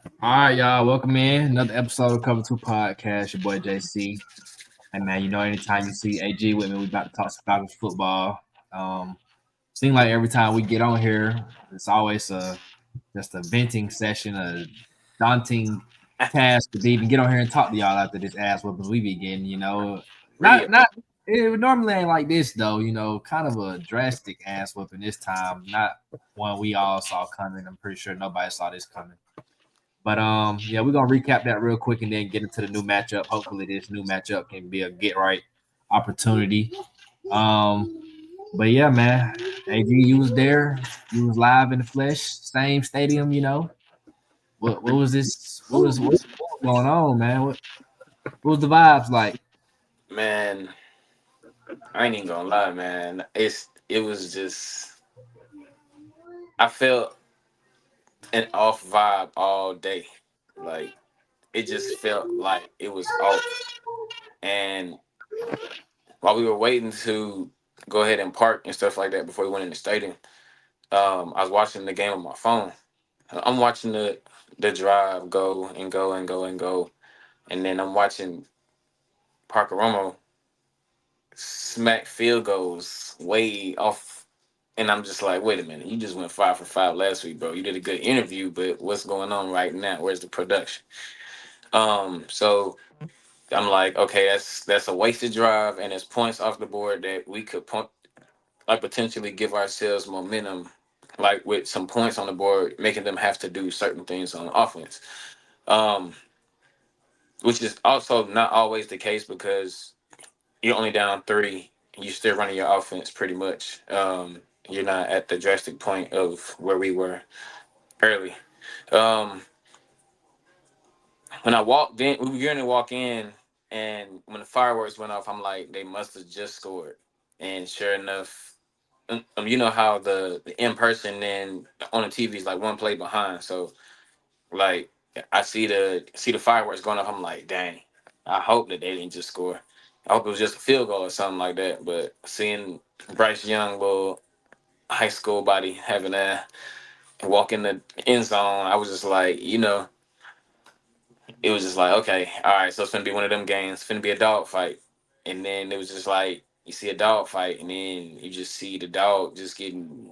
All right, y'all. Welcome in another episode of Cover Two Podcast. Your boy JC. Hey man, anytime you see AG with me, we about to talk some Falcons football. Seems like every time we get on here, it's always just a venting session, a daunting task to even get on here and talk to y'all after this ass whoopings we be getting. Real. Not it normally ain't like this though. Kind of a drastic ass whooping this time. Not one we all saw coming. I'm pretty sure nobody saw this coming. But yeah, we're gonna recap that real quick and then get into the new matchup. Hopefully, this new matchup can be a get right opportunity. Um, but yeah, man, AG, you was there, you was live in the flesh, same stadium. What was this? What was going on, man? What was the vibes like? Man, I ain't even gonna lie, man. It was just I felt an off vibe all day. Like it just felt like it was off. And while we were waiting to go ahead and park and stuff like that before we went in the stadium, I was watching the game on my phone. I'm watching the drive go and go and go and go, and then I'm watching Parker Romo smack field goals way off. And I'm just like, wait a minute, you just went 5 for 5 last week, bro. You did a good interview, but what's going on right now? Where's the production? So I'm like, okay, that's a wasted drive, and it's points off the board that we could like potentially give ourselves momentum, like with some points on the board, making them have to do certain things on offense. Um, which is also not always the case because you're only down three and you're still running your offense pretty much. You're not at the drastic point of where we were early. Um, when I walked in, we were going to walk in, and when the fireworks went off, I'm like, they must have just scored. And sure enough, you know how the in person and on the TV is like one play behind. So like I see the fireworks going off. I'm like, dang. I hope that they didn't just score. I hope it was just a field goal or something like that. But seeing Bryce Young, little high school body, having that walk in the end zone, I was just like, it was just like, okay, all right, so it's gonna be one of them games. It's gonna be a dog fight, and then it was just like you see a dog fight, and then you just see the dog just getting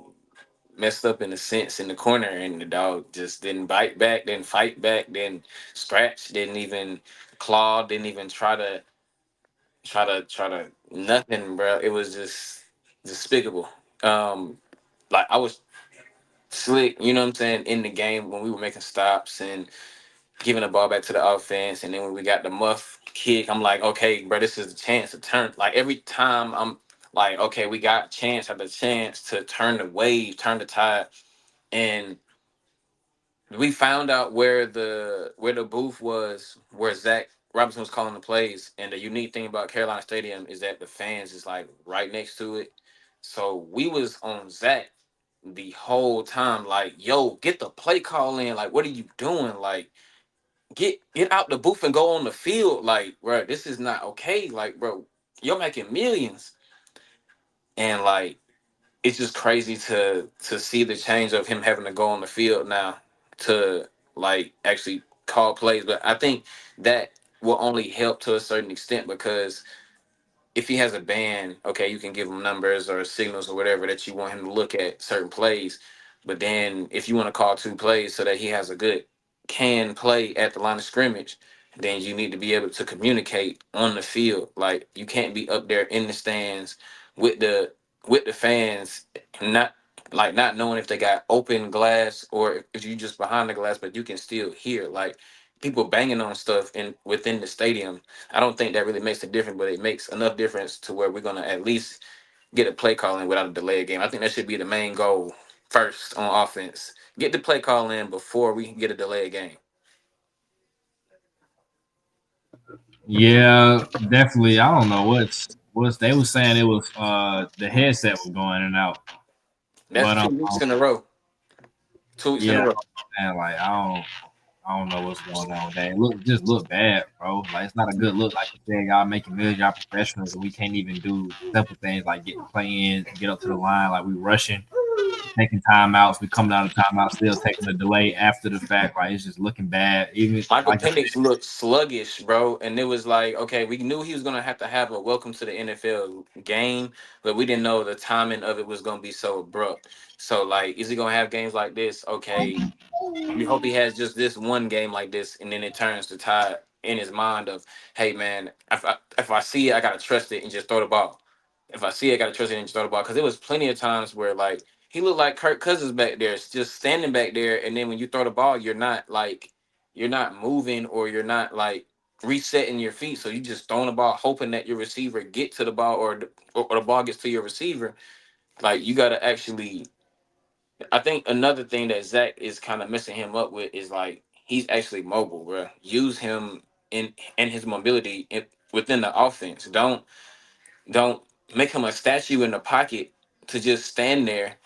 messed up in a sense in the corner, and the dog just didn't bite back, didn't fight back, didn't scratch, didn't even claw, didn't even try to nothing, bro. It was just despicable. Um, like I was slick, you know what I'm saying, in the game when we were making stops and giving the ball back to the offense, and then when we got the muff kick, I'm like, okay, bro, this is the chance to turn. Like every time, I'm like, okay, we got chance after chance to turn the wave, turn the tide, and we found out where the booth was, where Zach Robinson was calling the plays. And the unique thing about Carolina Stadium is that the fans is like right next to it. So we was on Zach the whole time, like, yo, get the play call in. Like, what are you doing? Like, get out the booth and go on the field. Like, bro, this is not okay. Like, bro, you're making millions. And like it's just crazy to see the change of him having to go on the field now to like actually call plays. But I think that will only help to a certain extent because if he has a band, okay, you can give him numbers or signals or whatever that you want him to look at certain plays. But then if you want to call two plays so that he has a good can play at the line of scrimmage, then you need to be able to communicate on the field. Like you can't be up there in the stands with the fans, not not knowing if they got open glass or if you just behind the glass, but you can still hear like people banging on stuff in within the stadium. I don't think that really makes a difference, but it makes enough difference to where we're gonna at least get a play call in without a delay game. I think that should be the main goal first on offense. Get the play call in before we get a delay game. Yeah, definitely. I don't know what's they was saying it was the headset was going in and out, That's but 2 weeks in a row. 2 weeks in yeah, a row. man, like I don't know what's going on with that. It just look bad, bro. Like it's not a good look. Like you said, y'all making millions, y'all professionals, and we can't even do simple things like get the play in, get up to the line. Like we rushing. taking timeouts. We coming out of timeout, still taking a delay after the fact. Like it's just looking bad. Even Michael like Penix looked sluggish, bro, and it was like, okay, we knew he was gonna have a welcome to the NFL game, but we didn't know the timing of it was gonna be so abrupt. So, like, is he gonna have games like this? Okay, we hope he has just this one game like this, and then it turns the tide in his mind of, hey, man, if I see it, I gotta trust it and just throw the ball. If I see it, I gotta trust it and just throw the ball. Because there was plenty of times where like he looked like Kirk Cousins back there, just standing back there, and then when you throw the ball, you're not moving or you're not like resetting your feet, so you just throwing the ball, hoping that your receiver get to the ball or the ball gets to your receiver. Like you gotta actually I think another thing that Zach is kind of messing him up with is like he's actually mobile, bro. Use him in his mobility within the offense. Don't make him a statue in the pocket to just stand there,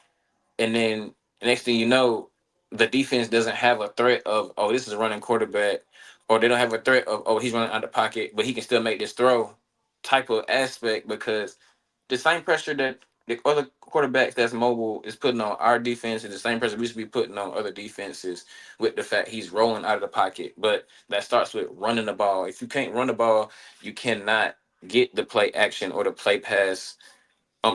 and then next thing you know, the defense doesn't have a threat of, oh, this is a running quarterback, or they don't have a threat of, oh, he's running out of the pocket, but he can still make this throw type of aspect, because the same pressure that the other quarterbacks that's mobile is putting on our defense is the same pressure we should be putting on other defenses with the fact he's rolling out of the pocket. But that starts with running the ball. If you can't run the ball, you cannot get the play action or the play pass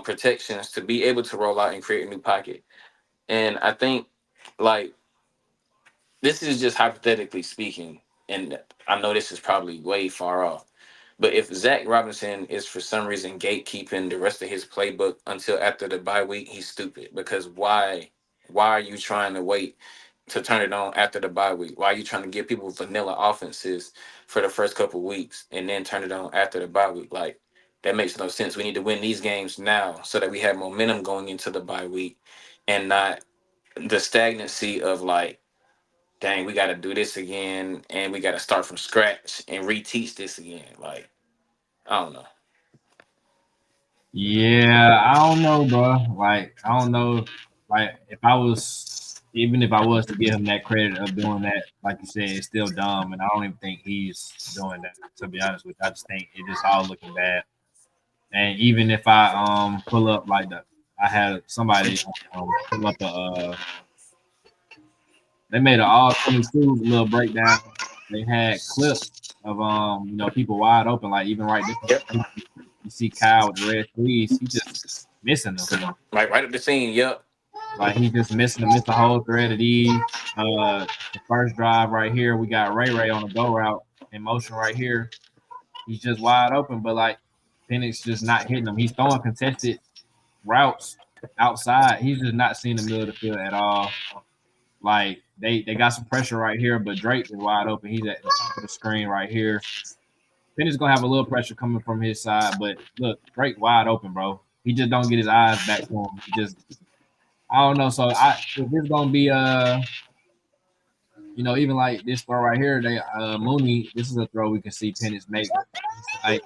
protections to be able to roll out and create a new pocket. And I think like this is just hypothetically speaking, and I know this is probably way far off. But if Zach Robinson is for some reason gatekeeping the rest of his playbook until after the bye week, he's stupid. Because why are you trying to wait to turn it on after the bye week? Why are you trying to give people vanilla offenses for the first couple weeks and then turn it on after the bye week? Like that makes no sense. We need to win these games now so that we have momentum going into the bye week and not the stagnancy of like, dang, we got to do this again and we got to start from scratch and reteach this again. Like, I don't know. yeah, I don't know, bro. Like I don't know. Like even if I was to give him that credit of doing that, like you said, it's still dumb, and I don't even think he's doing that. To be honest with you, I just think it is all looking bad. And even if I pull up like I had somebody pull up they made an all 22 little breakdown. They had clips of people wide open, like even right there. You see Kyle with the red sleeves, he just missing them. Like right up the scene, yep. Like he's just missing them, missed the whole thread of these. The first drive right here, we got Ray on the go route in motion right here. He's just wide open, but like Penix just not hitting him. He's throwing contested routes outside. He's just not seeing the middle of the field at all. Like they got some pressure right here, but Drake is wide open. He's at the top of the screen right here. Penny's gonna have a little pressure coming from his side, but look, Drake wide open, bro. He just don't get his eyes back to him. He just I don't know. So if it's gonna be even like this throw right here, they Mooney, this is a throw we can see Penix make. Like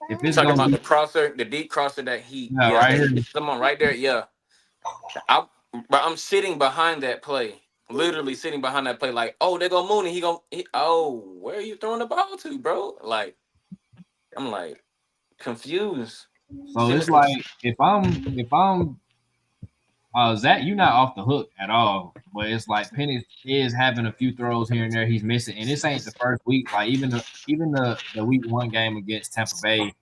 if it's Talking gonna about be the crosser, the deep crosser that right that here. he hit someone right there, yeah. But I'm sitting behind that play, literally sitting behind that play, like, oh, they go Mooney. Oh, where are you throwing the ball to, bro? Like, I'm like confused. So it's like if I'm Zach, you're not off the hook at all. But it's like Penny is having a few throws here and there he's missing, and this ain't the first week. Like even the week one game against Tampa Bay,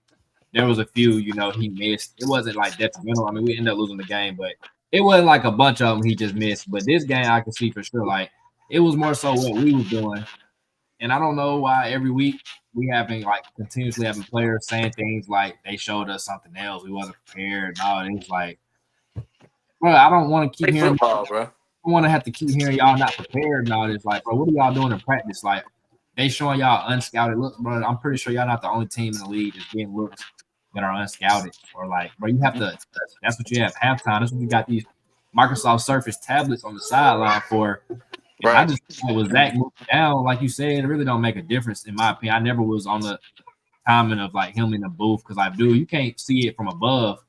there was a few he missed. It wasn't like detrimental. I mean, we ended up losing the game, but it wasn't like a bunch of them he just missed. But this game, I can see for sure, like it was more so what we was doing, and I don't know why every week we having like continuously having players saying things like they showed us something else. We wasn't prepared and all. And it's like, bro, I don't want to keep Play hearing. football, bro. I want to have to keep hearing y'all not prepared and all this. Like, bro, what are y'all doing in practice? Like, they showing y'all unscouted looks, bro. I'm pretty sure y'all not the only team in the league that's getting looks that are unscouted. Or like, bro, you have to. That's what you have halftime. That's what you got these Microsoft Surface tablets on the sideline for. And I Right. just with Zach moving down, like you said, it really don't make a difference in my opinion. I never was on the timing of like him in the booth because I do. You can't see it from above.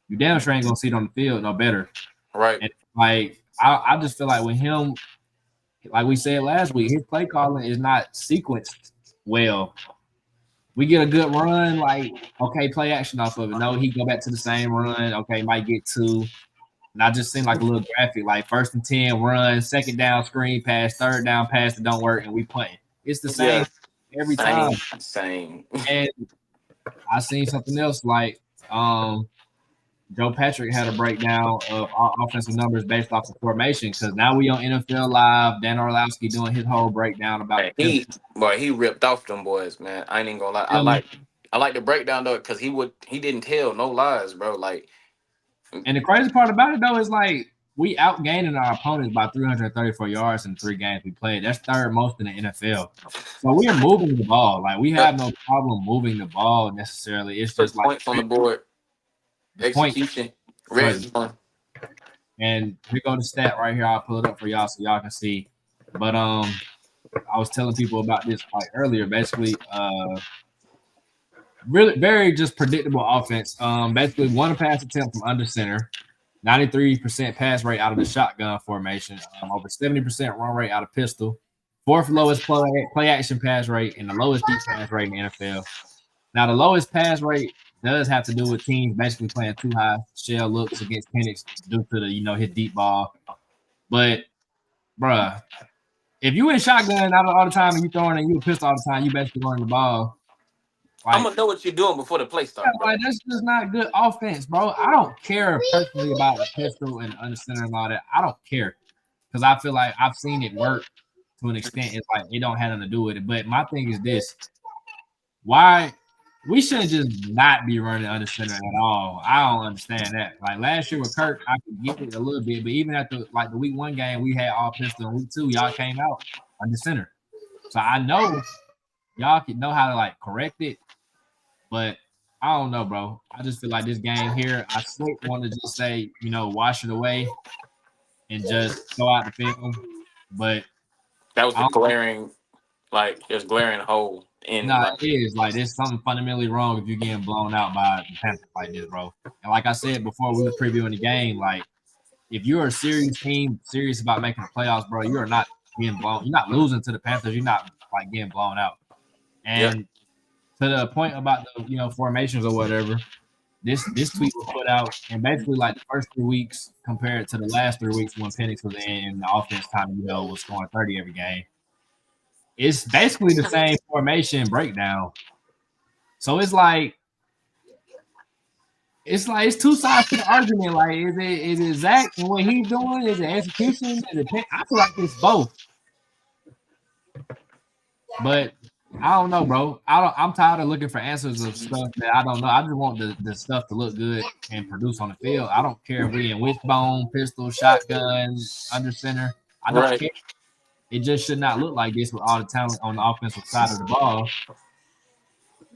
You damn sure ain't gonna see it on the field no better. Right. And like I just feel like with him, like we said last week, his play calling is not sequenced well. We get a good run, like okay, play action off of it. No, he go back to the same run. Okay, might get two. And I just seen like a little graphic, like 1st and 10, run, 2nd down, screen pass, 3rd down pass that don't work, and we punting. It's the Yeah, same every same, time. same. And I seen something else like Joe Patrick had a breakdown of our offensive numbers based off the formation because now we on NFL Live. Dan Orlowski doing his whole breakdown about the And pistol. he ripped off them boys, man. I ain't even gonna lie. I like the breakdown though, because he didn't tell no lies, bro. Like, And the crazy part about it though is like we outgaining our opponents by 334 yards in 3 games we played. That's 3rd most in the NFL. So we are moving the ball. Like we have no problem moving the ball necessarily. It's put just like points on the board, the point execution, for. red zone. And here go the stat right here. I'll pull it up for y'all so y'all can see. But I was telling people about this like earlier. Basically, really very just predictable offense. Basically one pass attempt from under center, 93% pass rate out of the shotgun formation, over 70% run rate out of pistol, 4th lowest play action pass rate, and the lowest deep pass rate in the NFL. Now the lowest pass rate does have to do with teams basically playing too high shell looks against Penix due to the his deep ball. But bruh, if you in shotgun all the time and you throwing and you a pistol all the time, you basically running the ball. I'm Like gonna know what you're doing before the play yeah, start, bro. like that's just not good offense, bro. I don't care personally about the pistol and under center and all that. I don't care because I feel like I've seen it work to an extent. It's like it don't have nothing to do with it. But my thing is this: why we shouldn't just not be running under center at all. I don't understand that. Like last year with Kirk, I could get it a little bit, but even at the week 1 game, we had all pistol, and week 2, y'all came out under center. So I know y'all can know how to like correct it, but I don't know, bro. I just feel like this game here, I straight want to just say, wash it away and just throw out the film. But That was I the don't glaring, like, there's glaring hole in, know. like, It is like there's something fundamentally wrong if you're getting blown out by the Panthers like this, bro. And like I said before, we were previewing the game. Like if you're a serious team, serious about making the playoffs, bro, you are not getting blown. You're not losing to the Panthers. You're not like getting blown out. yeah. And to the point about the formations or whatever, this tweet was put out, and basically like the first 3 weeks compared to the last 3 weeks when Penix was in and the offense kind of was scoring 30 every game. It's basically the same formation breakdown. So it's two sides to the argument. Like, is it Zach and what he's doing? Is it execution? Is it I feel like it's both. But I don't know, bro. I'm tired of looking for answers of stuff that I don't know. I just want the stuff to look good and produce on the field. I don't care if we in wishbone, pistol, shotgun, under center. I don't Right, care. It just should not look like this with all the talent on the offensive side of the ball.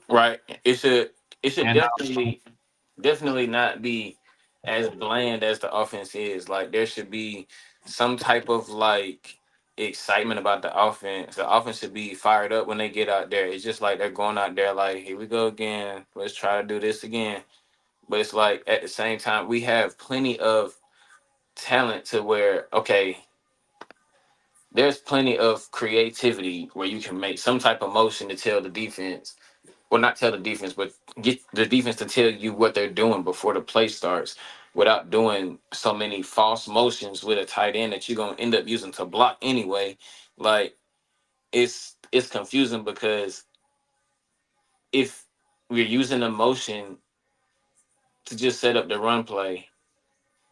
right. It should And definitely not be as bland as the offense is. Like, there should be some type of, like, excitement about the offense. The offense should be fired up when they get out there. It's just like they're going out there like, here we go again. Let's try to do this again. But it's like at the same time, we have plenty of talent to where, okay, there's plenty of creativity where you can make some type of motion to tell the defense, well, not tell the defense, but get the defense to tell you what they're doing before the play starts, without doing so many false motions with a tight end that you're gonna end up using to block anyway. Like, it's confusing because if we're using a motion to just set up the run play,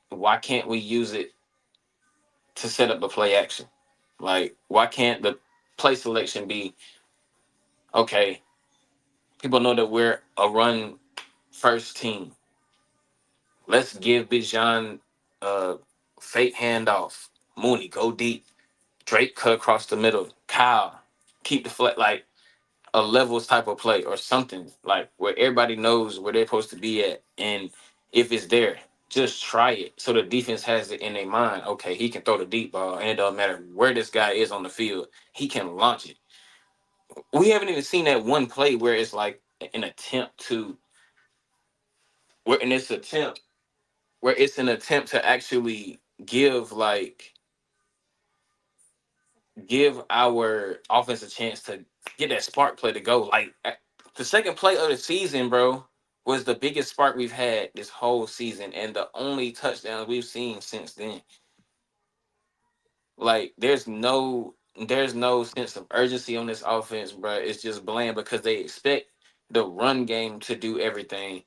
why can't we use it to set up the play action? Like, why can't the play selection be, okay, people know that we're a run first team. Let's give Bijan fake handoff. Mooney, go deep. Drake cut across the middle. Kyle, keep the flat, like a levels type of play or something, like where everybody knows where they're supposed to be at. And if it's there, just try it. So the defense has it in their mind. Okay, he can throw the deep ball, and it doesn't matter where this guy is on the field. He can launch it. We haven't even seen that one play where it's like an attempt to, where in this attempt where it's an attempt to actually give our offense a chance to get that spark play to go. Like, the second play of the season, bro. was the biggest spark we've had this whole season, and the only touchdowns we've seen since then. Like there's no sense of urgency on this offense, bro. It's just bland because they expect the run game to do everything,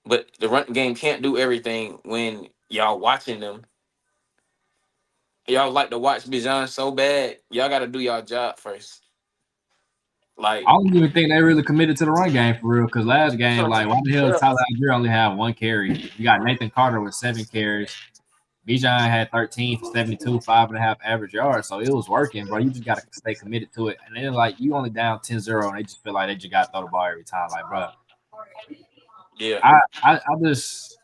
but the run game can't do everything when y'all watching them. Y'all like to watch Bijan so bad. Y'all got to do y'all job first. I Like don't even think they really committed to the run game for real. Because last that's game, what I'm like, why saying. the hell does Yeah, Tyler Algier only have 1 carry? You got Nathan Carter with 7 carries. Bijan had 13 for 72, 5.5 average yards. So it was working, bro. You just got to stay committed to it. And then, like, you only down 10-0, and they just feel like they just got to throw the ball every time. Like, bro, yeah, I just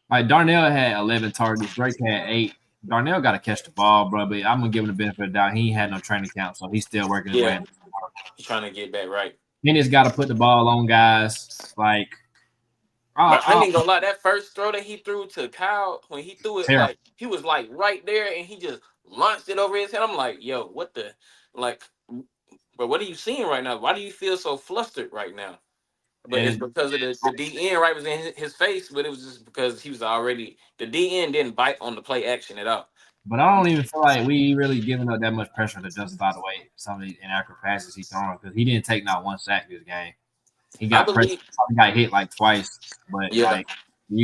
like Darnell had 11 targets, Drake had 8. Darnell got to catch the ball, bro. But I'm gonna give him the benefit of the doubt. He ain't had no training camp, so he's still working his way. yeah. He's trying to get back right. Then he's got to put the ball on guys. Like, But I I, ain't gonna lie, that first throw that he threw to Kyle, when he threw it, terrible. like he was like right there, and he just launched it over his head. I'm like, yo, what the, like, but what are you seeing right now? Why do you feel so flustered right now? But it's And because of the DN right was in his face, but it was just because he was already the DN didn't bite on the play action at all. but I don't even feel like we really giving up that much pressure to justify the way some of these inaccurate passes he throwing because he didn't take not 1 sack this game. He I got pressure. believe, He got hit like twice, but yeah, like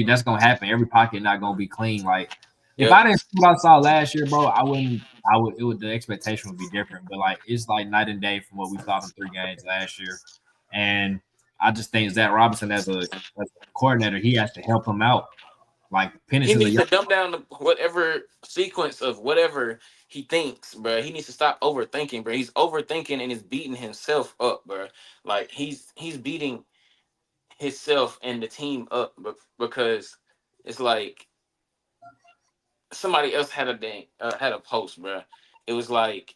that's gonna happen. Every pocket not gonna be clean. Like if yep. I didn't see what I saw last year, bro, I wouldn't. I would. It would. The expectation would be different. But like it's like night and day from what we saw in 3 games last year, and I just think Zach Robinson as a coordinator, he has to help him out. Like He Penix is a needs young. to dumb down whatever sequence of whatever he thinks, bro. He needs to stop overthinking, bro. He's overthinking and is beating himself up, bro. Like he's beating himself and the team up, because it's like somebody else had had a post, bro. It was like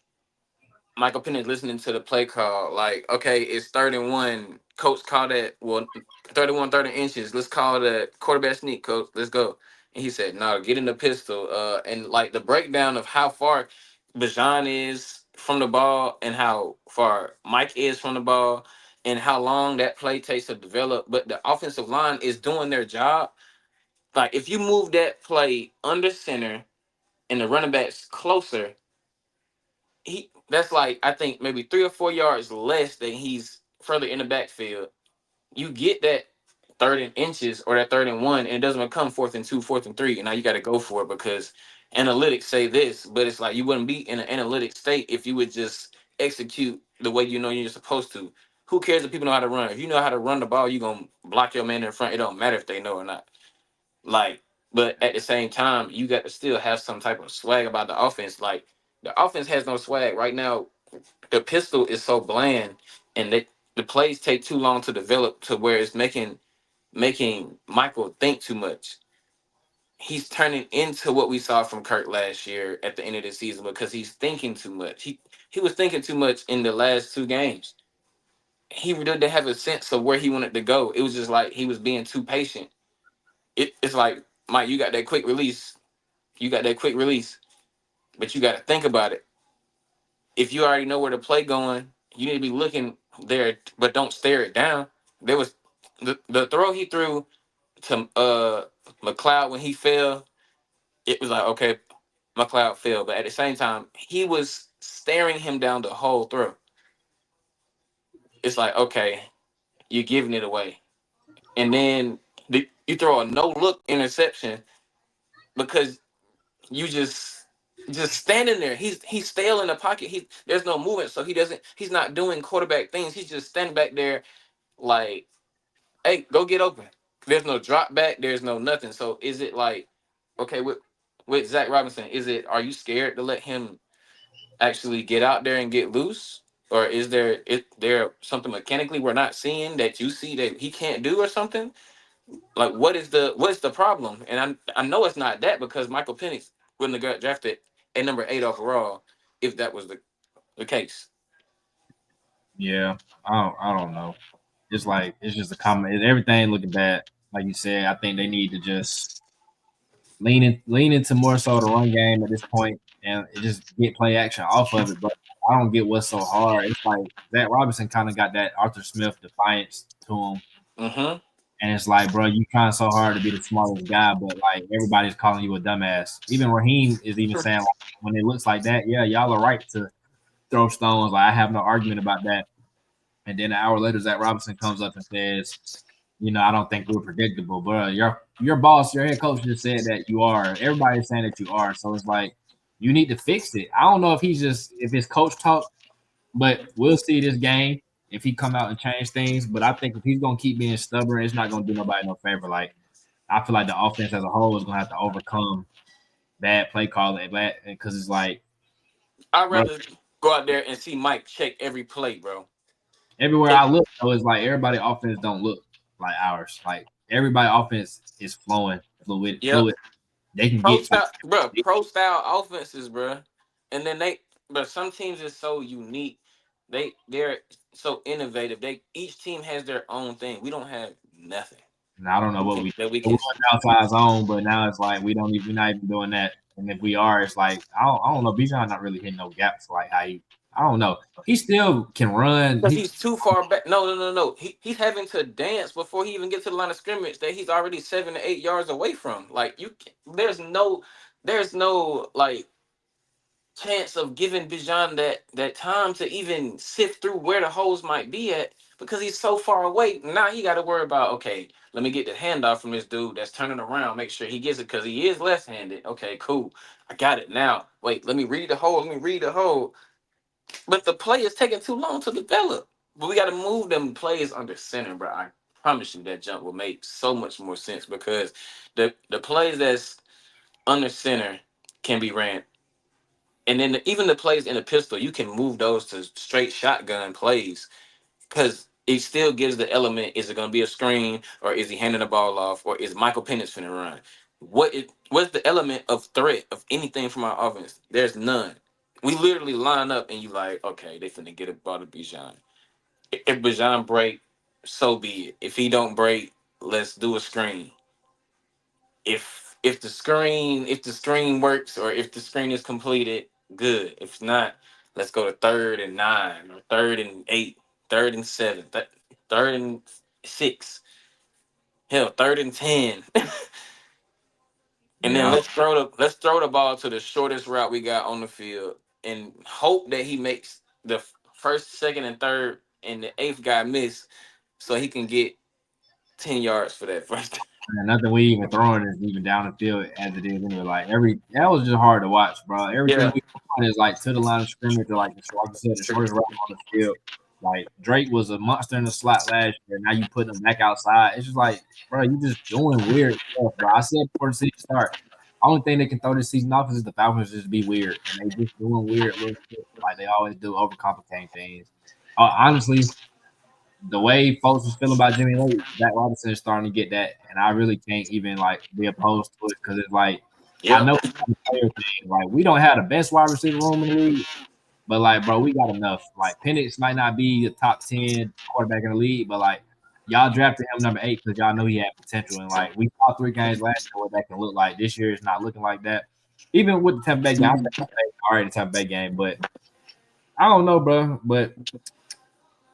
Michael Penix listening to the play call, like, okay, it's 31. Coach called that, well, 31, 30 inches. Let's call that quarterback sneak, coach. Let's go. And he said, no, get in the pistol. And like the breakdown of how far Bajan is from the ball and how far Mike is from the ball and how long that play takes to develop. But the offensive line is doing their job. Like if you move that play under center and the running back's closer, that's like I think maybe 3 or 4 yards less than he's further in the backfield. You get that third and inches or that 3rd and 1, and it doesn't become 4th and 2, 4th and 3, and now you got to go for it because analytics say this, but it's like you wouldn't be in an analytic state if you would just execute the way you know you're supposed to. Who cares if people know how to run? If you know how to run the ball, you're gonna block your man in front. It don't matter if they know or not. Like, but at the same time, you got to still have some type of swag about the offense. Like, the offense has no swag right now. The pistol is so bland, and the plays take too long to develop to where it's making Michael think too much. He's turning into what we saw from Kirk last year at the end of the season because he's thinking too much. He was thinking too much in the last 2 games. He really didn't have a sense of where he wanted to go. It was just like he was being too patient. It's like, Mike, you got that quick release. You got that quick release, but you got to think about it. If you already know where the play going, you need to be looking there, but don't stare it down. There was the throw he threw to McLeod when he fell. It was like, okay, McLeod fell, but at the same time, he was staring him down the whole throw. It's like, okay, you're giving it away, and then you throw a no look interception because you just standing there. He's stale in the pocket. There's no movement, so he's not doing quarterback things. He's just standing back there like, hey, go get open. There's no drop back, there's no nothing. So is it like, okay, with Zach Robinson, are you scared to let him actually get out there and get loose? Or is there something mechanically we're not seeing that you see that he can't do or something? Like what is the problem? And I know it's not that because Michael Penix wouldn't have got drafted at number 8 overall if that was the case. Yeah, I don't know. It's like it's just a comment. Everything looking bad. Like you said, I think they need to just lean into more so the run game at this point and just get play action off of it. But I don't get what's so hard. It's like Zach Robinson kind of got that Arthur Smith defiance to him, Mm-hmm. And it's like, bro, you trying so hard to be the smartest guy, but like everybody's calling you a dumbass. Even Raheem is even saying like when it looks like that, yeah, y'all are right to throw stones. Like I have no argument about that. And then an hour later, Zach Robinson comes up and says, I don't think we're predictable, bro. Your boss, your head coach just said that you are. Everybody's saying that you are. So it's like you need to fix it. I don't know if it's coach talk, but we'll see this game if he come out and change things. But I think if he's gonna keep being stubborn, it's not gonna do nobody no favor. Like I feel like the offense as a whole is gonna have to overcome bad play calling, because it's like, I'd bro, rather go out there and see Mike check every play, bro. everywhere 'Cause I look, though, it's like everybody offense don't look like ours. Like everybody offense is flowing, yep, fluid. They can get to pro style offenses, bro. And then but some teams is so unique. They're so innovative. Each team has their own thing. We don't have nothing. and I don't know what we That we do. We can. went outside zone, but now it's like we're not even doing that. And if we are, it's like I don't know. Bijan not really hitting no gaps like I don't know. He still can run. Because he's too far back. No. He's having to dance before he even gets to the line of scrimmage that he's already 7 to 8 yards away from. Like there's no like chance of giving Bijan that time to even sift through where the holes might be at because he's so far away. Now he got to worry about, okay, let me get the handoff from this dude that's turning around, make sure he gets it because he is left-handed. Okay, cool. I got it now. Wait, let me read the hole. Let me read the hole. But the play is taking too long to develop. But we got to move them plays under center, bro. I promise you that jump will make so much more sense because the plays that's under center can be ran, and then even the plays in the pistol, you can move those to straight shotgun plays because it still gives the element: is it going to be a screen, or is he handing the ball off, or is Michael Penix finna run? What's the element of threat of anything from our offense? There's none. We literally line up and you like, okay, they finna get a ball to Bijan. If Bijan break, so be it. If he don't break, let's do a screen. If the screen works, or if the screen is completed, good. If not, let's go to 3rd and 9 or 3rd and 8, 3rd and 7, 3rd and 6, hell, 3rd and 10. And then yeah. let's throw the ball to the shortest route we got on the field and hope that he makes the first, second, and third, and the eighth guy miss, so he can get 10 yards for that first. And nothing we even throwing is even down the field as it is anyway. Like that was just hard to watch, bro. Everything Yeah. we on is like to the line of scrimmage or like I said, the shortest route on the field. Like Drake was a monster in the slot last year. Now you put him back outside. It's just like, bro, you just doing weird stuff, bro. I said before the season start, only thing they can throw this season off is the Falcons just be weird and they just doing weird little shit like they always do, overcomplicating things. Honestly, the way folks was feeling about Jimmy Lake, Zach Robinson is starting to get that, and I really can't even like be opposed to it because it's like I Yep. know it's the player thing. Like we don't have the best wide receiver room in the league, but like bro, we got enough. Like Penix might not be the top 10 quarterback in the league, but like y'all drafted him number 8 because y'all know he had potential, and like we saw 3 games last year what that can look like. This year it's not looking like that. Even with the Tampa Bay game, I think all right the Tampa Bay game, but I don't know, bro. But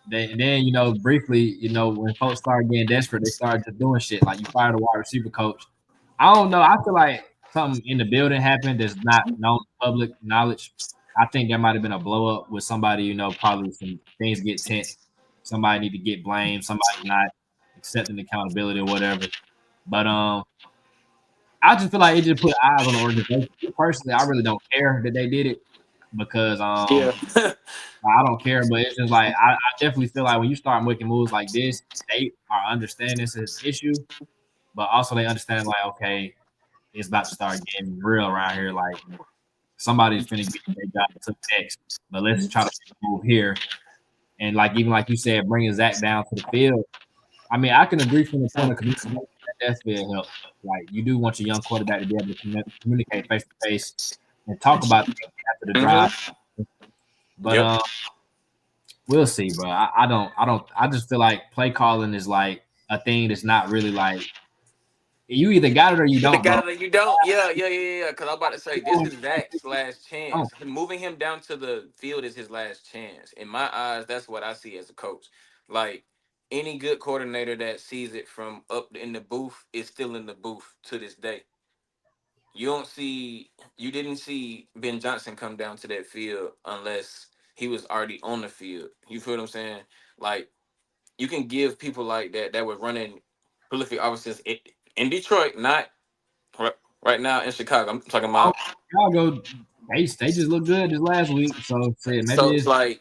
then briefly, when folks started getting desperate, they started just doing shit. Like you fired a wide receiver coach. I don't know. I feel like something in the building happened that's not known to public knowledge. I think there might have been a blow up with somebody. Probably some things get tense. Somebody need to get blamed. Somebody's not accepting accountability or whatever. But I just feel like it just put eyes on the organization. Personally, I really don't care that they did it because Yeah. I don't care, but it's just like I definitely feel like when you start making moves like this, they are understanding this is an issue, but also they understand like, okay, it's about to start getting real around here. Like somebody's finna get their job took next, but let's try to move here. And like even like you said, bringing Zach down to the field. I mean, I can agree from the point of communication that that's will help. Like you do want your young quarterback to be able to communicate face to face and talk about things after the drive. Mm-hmm. But Yep. we'll see, bro. I just feel like play calling is like a thing that's not really like you either got it or you The don't, guy bro. that you don't, yeah. Because I'm about to say this is Zach's last Oh, chance. Moving him down to the field is his last chance. In my eyes, that's what I see as a coach. Like any good coordinator that sees it from up in the booth is still in the booth to this day. You didn't see Ben Johnson come down to that field unless he was already on the field. You feel what I'm saying? Like you can give people like that that were running prolific offices in Detroit, not right, right now in Chicago. I'm talking Oh, about. Chicago, they just looked good this last week. So shit, So maybe it's it's like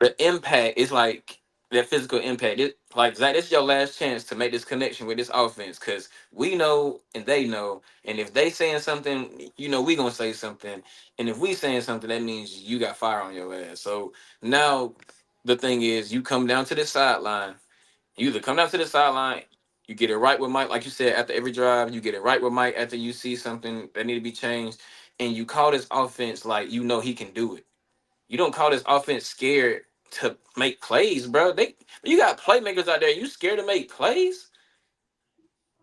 the impact is like that physical impact. Like Zach, this is your last chance to make this connection with this offense because we know and they know, and if they saying something, we gonna say something, and if we saying something, that means you got fire on your ass. So now the thing is, you come down to the sideline. You either come down to the sideline, you get it right with Mike, like you said, after every drive, you get it right with Mike after you see something that need to be changed, and you call this offense like he can do it. You don't call this offense scared to make plays, bro. You got playmakers out there. You scared to make plays?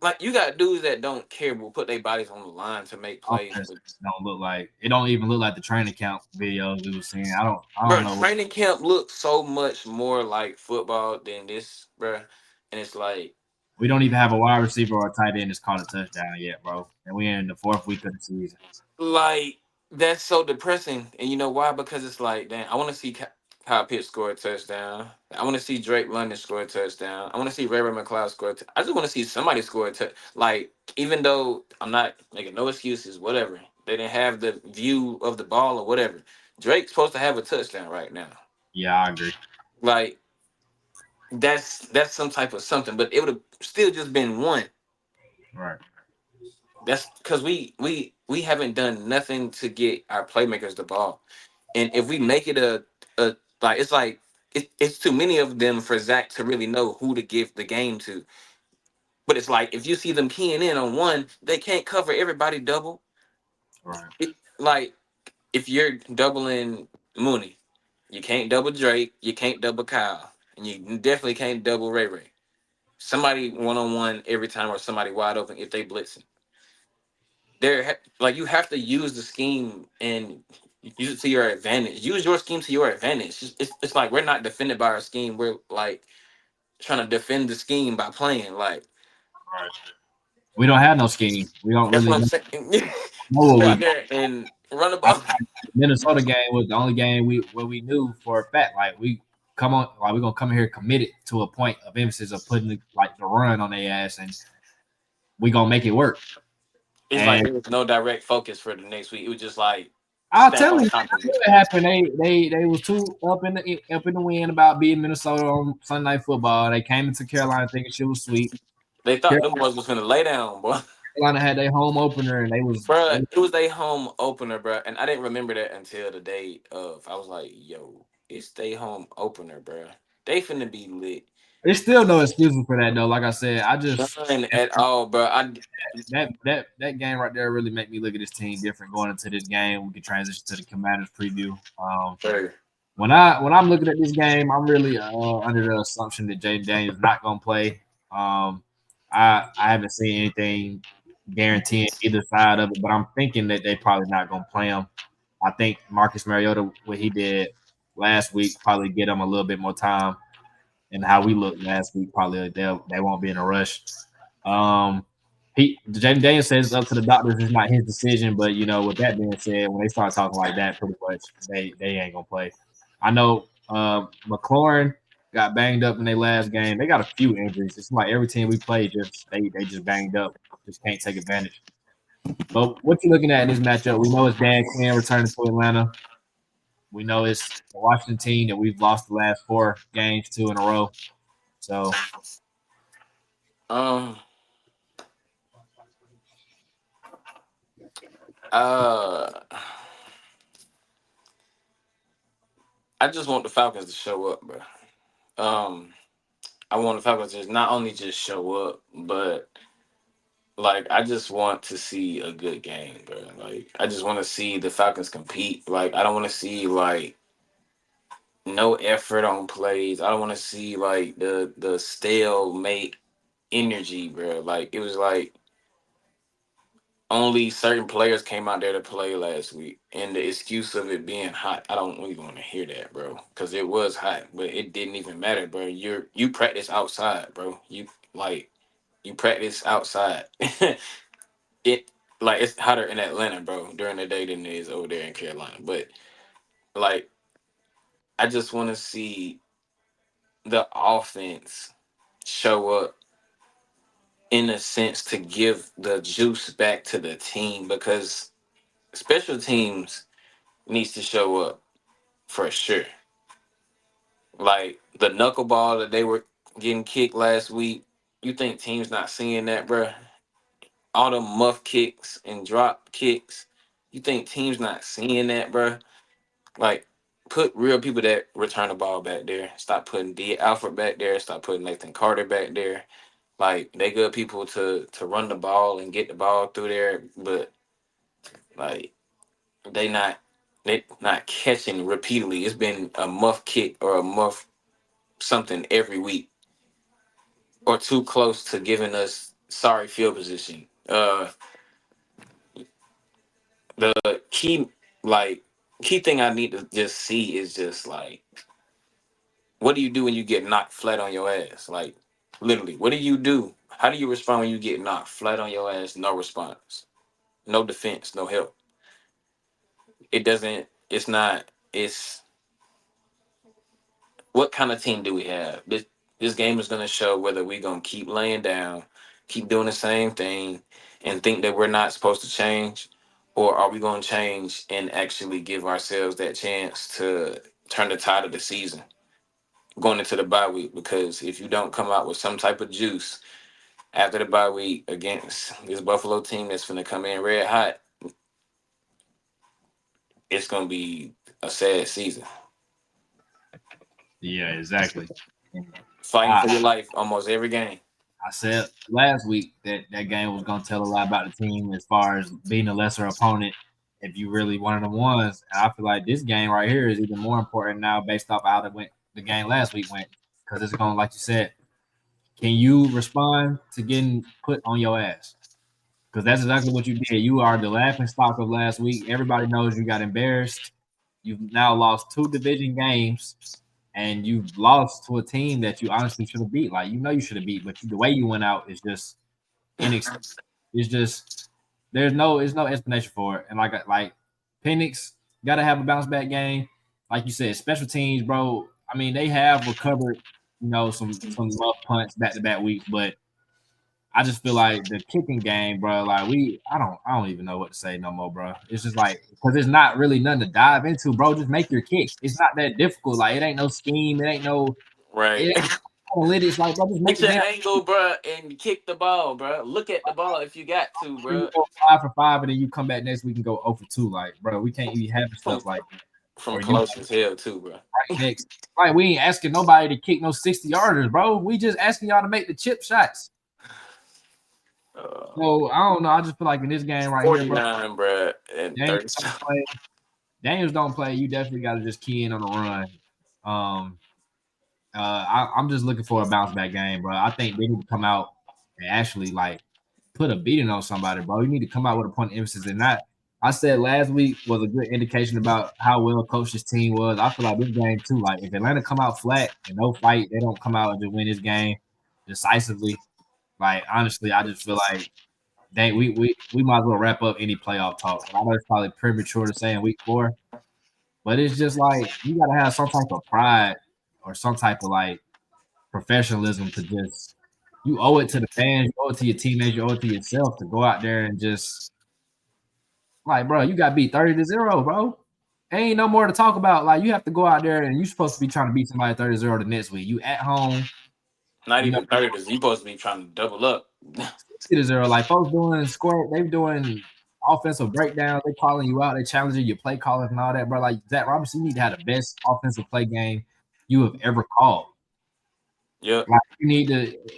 Like you got dudes that don't care, but will put their bodies on the line to make plays. offense don't look like it. Don't even look like the training camp videos we were seeing. I don't Bro, know. training camp looks so much more like football than this, bro. And it's like, We don't even have a wide receiver or a tight end that's caught a touchdown yet, bro. And we're in the fourth week of the season. like that's so depressing. And you know why? Because it's like, damn, I want to see Kyle Pitts score a touchdown. I want to see Drake London score a touchdown. I want to see Ray Ray McCloud score. I just want to see somebody score a touchdown. Like, even though I'm not making no excuses, whatever. They didn't have the view of the ball or whatever. Drake's supposed to have a touchdown right now. Yeah, I agree. Like, that's some type of something, but it would have still just been one. Right. That's because we haven't done nothing to get our playmakers the ball. And if we make it a like it's like it's too many of them for Zach to really know who to give the game to. But it's like if you see them keying in on one, they can't cover everybody double. Right. Like if you're doubling Mooney, you can't double Drake, you can't double Kyle, and you definitely can't double Ray Ray. Somebody one on one every time, or somebody wide open if they blitzing. Like you have to use the scheme and use it to your advantage. Use your scheme to your advantage. It's like we're not defended by our scheme. We're like trying to defend the scheme by playing. Like Right. We don't have no scheme. We don't that's really what I'm know saying. what Just go we out do. there and run the I, ball. Minnesota game was the only game we knew for a fact. Like we come on, like we're gonna come here committed to a point of emphasis of putting the run on their ass, and we gonna make it work. It's like And there was no direct focus for the next week. It was just like I'll stack tell on you, top of it. what happened. They was too up in the wind about beating Minnesota on Sunday Night Football. They came into Carolina thinking she was sweet. They thought them boys was gonna lay down, boy. Carolina had their home opener, and Bruh, it was their home opener, bruh. And I didn't remember that until the day of. I was like, yo, it's their home opener, bruh. They finna be lit. there's still no excuses for that though. Like I said, I just None at all, bro. that game right there really made me look at this team different going into this game. We can transition to the Commanders preview. Sure. When I'm looking at this game, I'm really under the assumption that Jaden Daniels not gonna play. Um, I haven't seen anything guaranteeing either side of it, but I'm thinking that they probably not gonna play him. I think Marcus Mariota, what he did last week, probably get him a little bit more time, and how we looked last week, probably they won't be in a rush. Um, Jaden Daniels says it's up to the doctors. It's not his decision, but with that being said, when they start talking like that, pretty much they ain't gonna play. I know McLaurin got banged up in their last game. They got a few injuries. It's like every team we play just they just banged up, just can't take advantage. But what you looking at in this matchup? We know it's Dan Quinn returning to Atlanta. We know it's the Washington team that we've lost the last 4 games, 2 in a row. So Um. Uh. I just want the Falcons to show up, bro. Um. I want the Falcons to just not only just show up, but like I just want to see a good game, bro. Like I just want to see the Falcons compete. Like I don't want to see like no effort on plays. I don't want to see like the stalemate energy, bro. Like it was like only certain players came out there to play last week, and the excuse of it being hot, I don't even want to hear that, bro, because it was hot, but it didn't even matter, bro. You practice outside, bro. You practice outside. It like it's hotter in Atlanta, bro, during the day than it is over there in Carolina. But like, I just want to see the offense show up in a sense to give the juice back to the team because special teams needs to show up for sure. Like the knuckleball that they were getting kicked last week, you think teams not seeing that, bro? All the muff kicks and drop kicks, you think teams not seeing that, bro? Like, put real people that return the ball back there. Stop putting D Alfred back there. Stop putting Nathan Carter back there. Like, they good people to run the ball and get the ball through there, but like they not catching repeatedly. It's been a muff kick or a muff something every week or too close to giving us sorry field position. The like key thing I need to just see is just like what do you do when you get knocked flat on your ass? Like literally, what do you do? How do you respond when you get knocked flat on your ass? No response, no defense, no help. It doesn't. It's not. It's what kind of team do we have? This game is going to show whether we're going to keep laying down, keep doing the same thing, and think that we're not supposed to change, or are we going to change and actually give ourselves that chance to turn the tide of the season going into the bye week? Because if you don't come out with some type of juice after the bye week against this Buffalo team that's going to come in red hot, it's going to be a sad season. Yeah, exactly. And Fighting I, for your life almost every game. I said last week that that game was going to tell a lot about the team as far as being a lesser opponent if you really one of the ones. And I feel like this game right here is even more important now based off how the game last week went because it's going like you said. Can you respond to getting put on your ass? Because that's exactly what you did. You are the laughing stock of last week. Everybody knows you got embarrassed. You've now lost 2 division games, and you've lost to a team that you honestly should have beat. Like you know you should have beat, but the way you went out is just inex. It's just there's no explanation for it. And like Penix got to have a bounce back game. Like you said, special teams, bro. I mean, they have recovered, some rough punts back to back weeks, but I just feel like the kicking game, bro. Like I don't even know what to say no more, bro. It's just like because it's not really nothing to dive into, bro. Just make your kicks. It's not that difficult. Like it ain't no scheme. It Right. ain't analytics. Like bro, just make Get the your damn. angle, bro, and kick the ball, bro. Look at the ball if you got to, You bro. go 5 for 5, and then you come back next week and go 0 for 2. Like, bro, we can't even have From stuff like that. from Or you close as hell too, bro. right next. Like we ain't asking nobody to kick no 60 yarders, bro. We just asking y'all to make the chip shots. Uh, So I don't know. I just feel like in this game right here, bro, 49, bro, and Daniels 30. don't play. Daniels don't play. You definitely got to just key in on the run. Um, I'm just looking for a bounce back game, bro. I think they need to come out and actually like put a beating on somebody, bro. You need to come out with a point of emphasis and not. I said last week was a good indication about how well coached this team was. I feel like this game too. Like if Atlanta come out flat and no fight, they don't come out and just win this game decisively. Like honestly, I just feel like dang, we might as well wrap up any playoff talk. I know it's probably premature to say in week 4, but it's just like you gotta have some type of pride or some type of like professionalism to just you owe it to the fans, you owe it to your teammates, you owe it to yourself to go out there and just like, bro, you got beat 30-0, bro. Ain't no more to talk about. Like, you have to go out there and you're supposed to be trying to beat somebody 30-0 the next week. You at home, Not you know, even 30, because you supposed to be trying to double up. 60-0. Like, folks doing score, they doing offensive breakdowns. They calling you out. They challenging your play calling and all that, bro. Like, Zach Robinson, you need to have the best offensive play game you have ever called. Yep. Like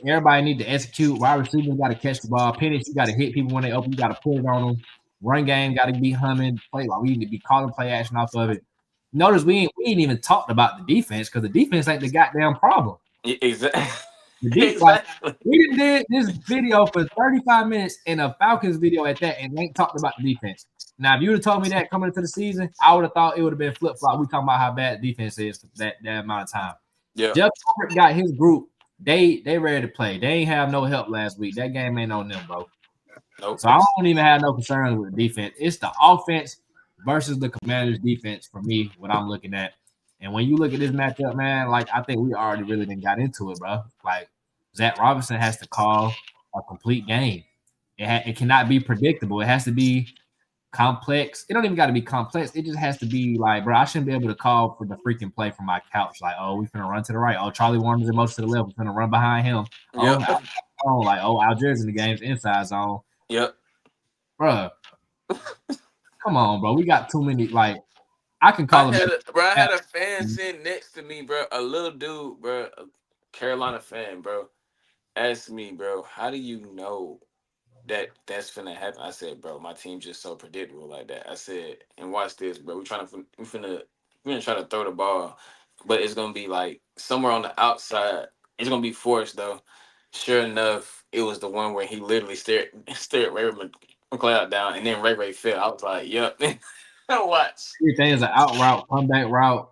everybody need to execute. Wide receivers got to catch the ball. Penix, you got to hit people when they open. You got to put it on them. Run game got to be humming. Play like we need to be calling play action off of it. Notice we ain't even talked about the defense because the defense ain't the goddamn problem. Exactly. Exactly. We done did this video for 35 minutes and a Falcons video at that, and ain't talked about the defense. Now, if you would have told me that coming into the season, I would have thought it would have been flip flop. We talking about how bad defense is for that amount of time. Yeah. Jeff Albert got his group. They ready to play. They ain't have no help last week. That game ain't on them, bro. Nope. So I don't even have no concerns with the defense. It's the offense versus the Commanders' defense for me, what I'm looking at. And when you look at this matchup, man, like I think we already really done got into it, bro. Like Zach Robinson has to call a complete game. It cannot be predictable. It has to be complex. It don't even got to be complex. It just has to be like, bro, I shouldn't be able to call for the freaking play from my couch. Like, oh, we finna run to the right. Oh, Charlie Warner's in motion to the left. We're finna run behind him. Oh, Yep. like, oh, Algiers in the game's inside zone. Yep. Bro, come on, bro. We got too many. Like, I can call him. I had a fan sitting next to me, bro. A little dude, bro. A Carolina fan, bro. Asked me, bro, how do you know that's finna happen? I said, bro, my team's just so predictable like that. I said, and watch this, bro. We're gonna try to throw the ball, but it's gonna be like somewhere on the outside. It's gonna be forced though. Sure enough, it was the one where he literally stared Ray McLeod down, and then Ray fell. I was like, yep. Watch. Everything is an out route, comeback route,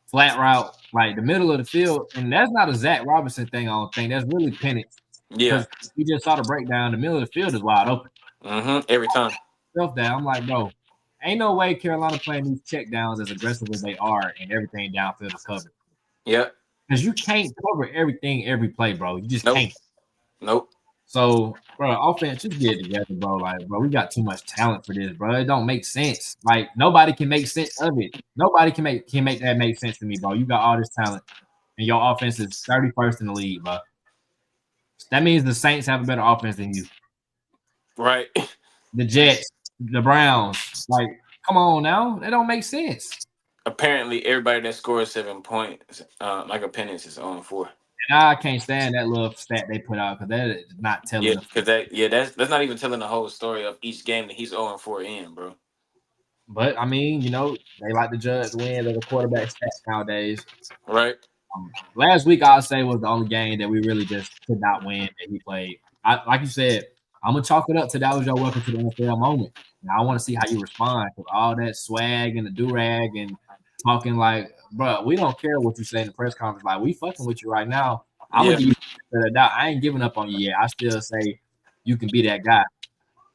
flat route, like the middle of the field. And that's not a Zach Robinson thing, I don't think. That's really Penix. Yeah. Because we just saw the breakdown. The middle of the field is wide open. Every time. Self down. I'm like, bro, ain't no way Carolina playing these check downs as aggressive as they are and everything downfield is covered. Yep. Because you can't cover everything every play, bro. You just can't. Nope. So, bro, offense, just get it together, bro. Like, bro, we got too much talent for this, bro. It don't make sense. Like, nobody can make sense of it. Nobody can make that make sense to me, bro. You got all this talent, and your offense is 31st in the league, bro. That means the Saints have a better offense than you. Right. The Jets, the Browns, like, come on now. That don't make sense. Apparently, everybody that scores 7 points, like a Penix, is 0-4. And I can't stand that little stat they put out because that is not telling. Yeah, because that's not even telling the whole story of each game that he's 0-4 in, bro. But I mean, you know, they like to judge wins of the quarterback stats nowadays. Right. Last week, I'll say was the only game that we really just could not win that he played. Like you said, I'm gonna chalk it up to that was your welcome to the NFL moment. Now I want to see how you respond to all that swag and the do rag and talking like, bro, we don't care what you say in the press conference. Like, we fucking with you right now. I'm gonna give you the doubt. I ain't giving up on you yet. I still say you can be that guy.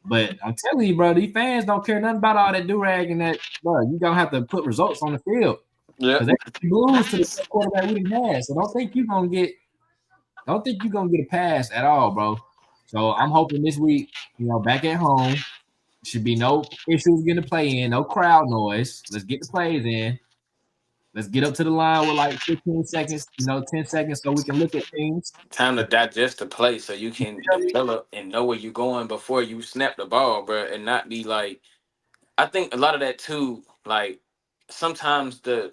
But I'm telling you, bro, these fans don't care nothing about all that do rag and that. Bro, you gonna have to put results on the field. Yeah. Because they lose to the quarterback we didn't have. So don't think you're gonna get a pass at all, bro. So I'm hoping this week, you know, back at home, should be no issues getting the play in, no crowd noise. Let's get the plays in. Let's get up to the line with like 15 seconds, 10 seconds so we can look at things. Time to digest the play so you can develop and know where you're going before you snap the ball, bro, and not be like. I think a lot of that too. Like sometimes the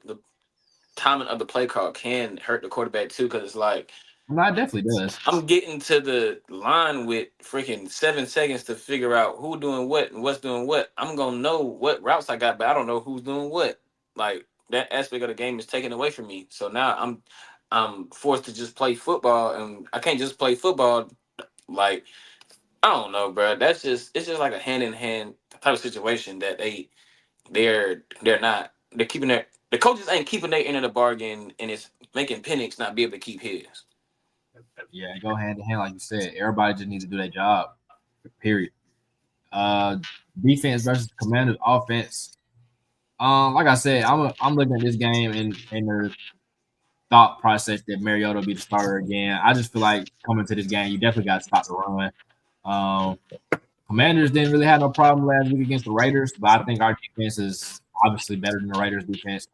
timing of the play call can hurt the quarterback too, because it's like. No, it definitely does. I'm getting to the line with freaking 7 seconds to figure out who doing what and what's doing what. I'm gonna know what routes I got, but I don't know who's doing what. Like that aspect of the game is taken away from me. So now I'm forced to just play football, and I can't just play football. Like I don't know, bro. It's just like a hand in hand type of situation that they're keeping the coaches ain't keeping their end of the bargain, and it's making Penix not be able to keep his. Yeah, go hand in hand, like you said. Everybody just needs to do their job. Period. Defense versus Commanders offense. Like I said, I'm looking at this game in the thought process that Mariota will be the starter again. I just feel like coming to this game, you definitely got to stop the run. Commanders didn't really have no problem last week against the Raiders, but I think our defense is obviously better than the Raiders' defense.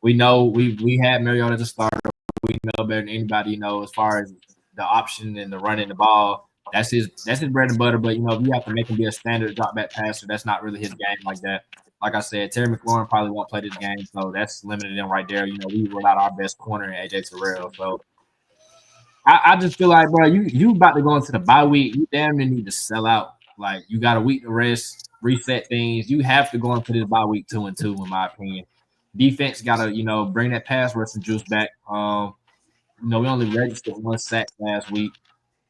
We know we had Mariota as a starter. We know better than anybody, as far as the option and the running the ball. That's his bread and butter. But if you have to make him be a standard drop back passer, that's not really his game like that. Like I said, Terry McLaurin probably won't play this game, so that's limited him right there. We ruled out our best corner in AJ Terrell. So I just feel like, bro, you about to go into the bye week. You damn near need to sell out. Like you got a week to rest, reset things. You have to go into this bye week 2-2, in my opinion. Defense got to, bring that pass rushing juice back. We only registered one sack last week.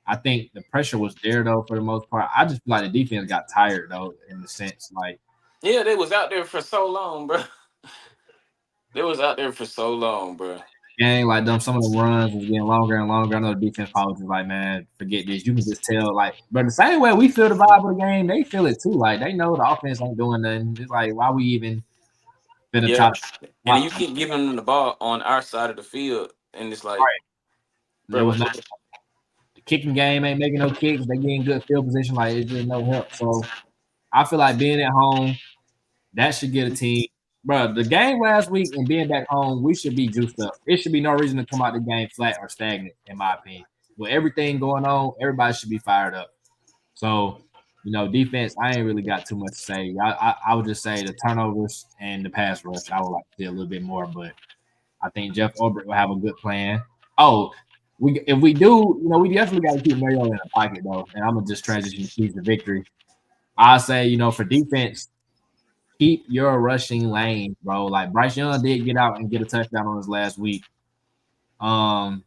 I think the pressure was there though for the most part. I just feel like the defense got tired though, in the sense like Yeah, they was out there for so long, bro. They was out there for so long, bro. gang, like them some of the runs was getting longer and longer. I know the defense probably was like, man, forget this. You can just tell, like, but the same way we feel the vibe of the game, they feel it too. Like they know the offense ain't doing nothing. It's like why we even finna try Yeah, to and then why, you keep giving them the ball on our side of the field, and it's like, right. There bro, was no the kicking game ain't making no kicks. They getting good field position, like it's just no help. So I feel like being at home, that should get a team. Bro, the game last week and being back home, we should be juiced up. It should be no reason to come out the game flat or stagnant, in my opinion. With everything going on, everybody should be fired up. So, defense, I ain't really got too much to say. I would just say the turnovers and the pass rush, I would like to see a little bit more, but I think Jeff Ulbrich will have a good plan. Oh, if we do, we definitely got to keep Mario in the pocket, though. And I'm going to just transition to keys to victory. I say, for defense, keep your rushing lane, bro. Like Bryce Young did get out and get a touchdown on his last week. Um,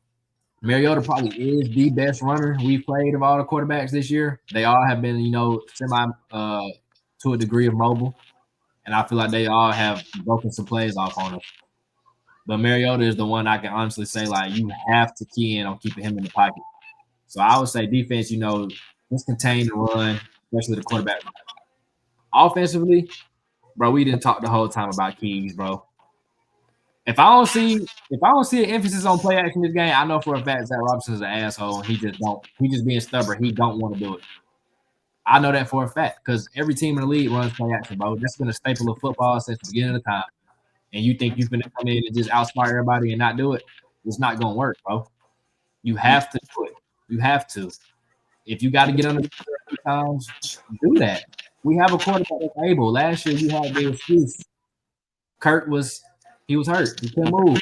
Mariota probably is the best runner we've played of all the quarterbacks this year. They all have been, semi to a degree of mobile, and I feel like they all have broken some plays off on us. But Mariota is the one I can honestly say, like, you have to key in on keeping him in the pocket. So I would say defense, just contain the run, especially the quarterback. Offensively, bro, we didn't talk the whole time about keys, bro. If I don't see an emphasis on play action this game, I know for a fact Zach Robinson's an asshole and he just being stubborn. He don't want to do it. I know that for a fact because every team in the league runs play action, bro. That's been a staple of football since the beginning of the time. And you think you're gonna come in and just outsmart everybody and not do it? It's not gonna work, bro. You have to do it. You have to. If you got to get under a few times, do that. We have a quarterback that's able. Last year you had the excuse. Kurt was he was hurt. He couldn't move.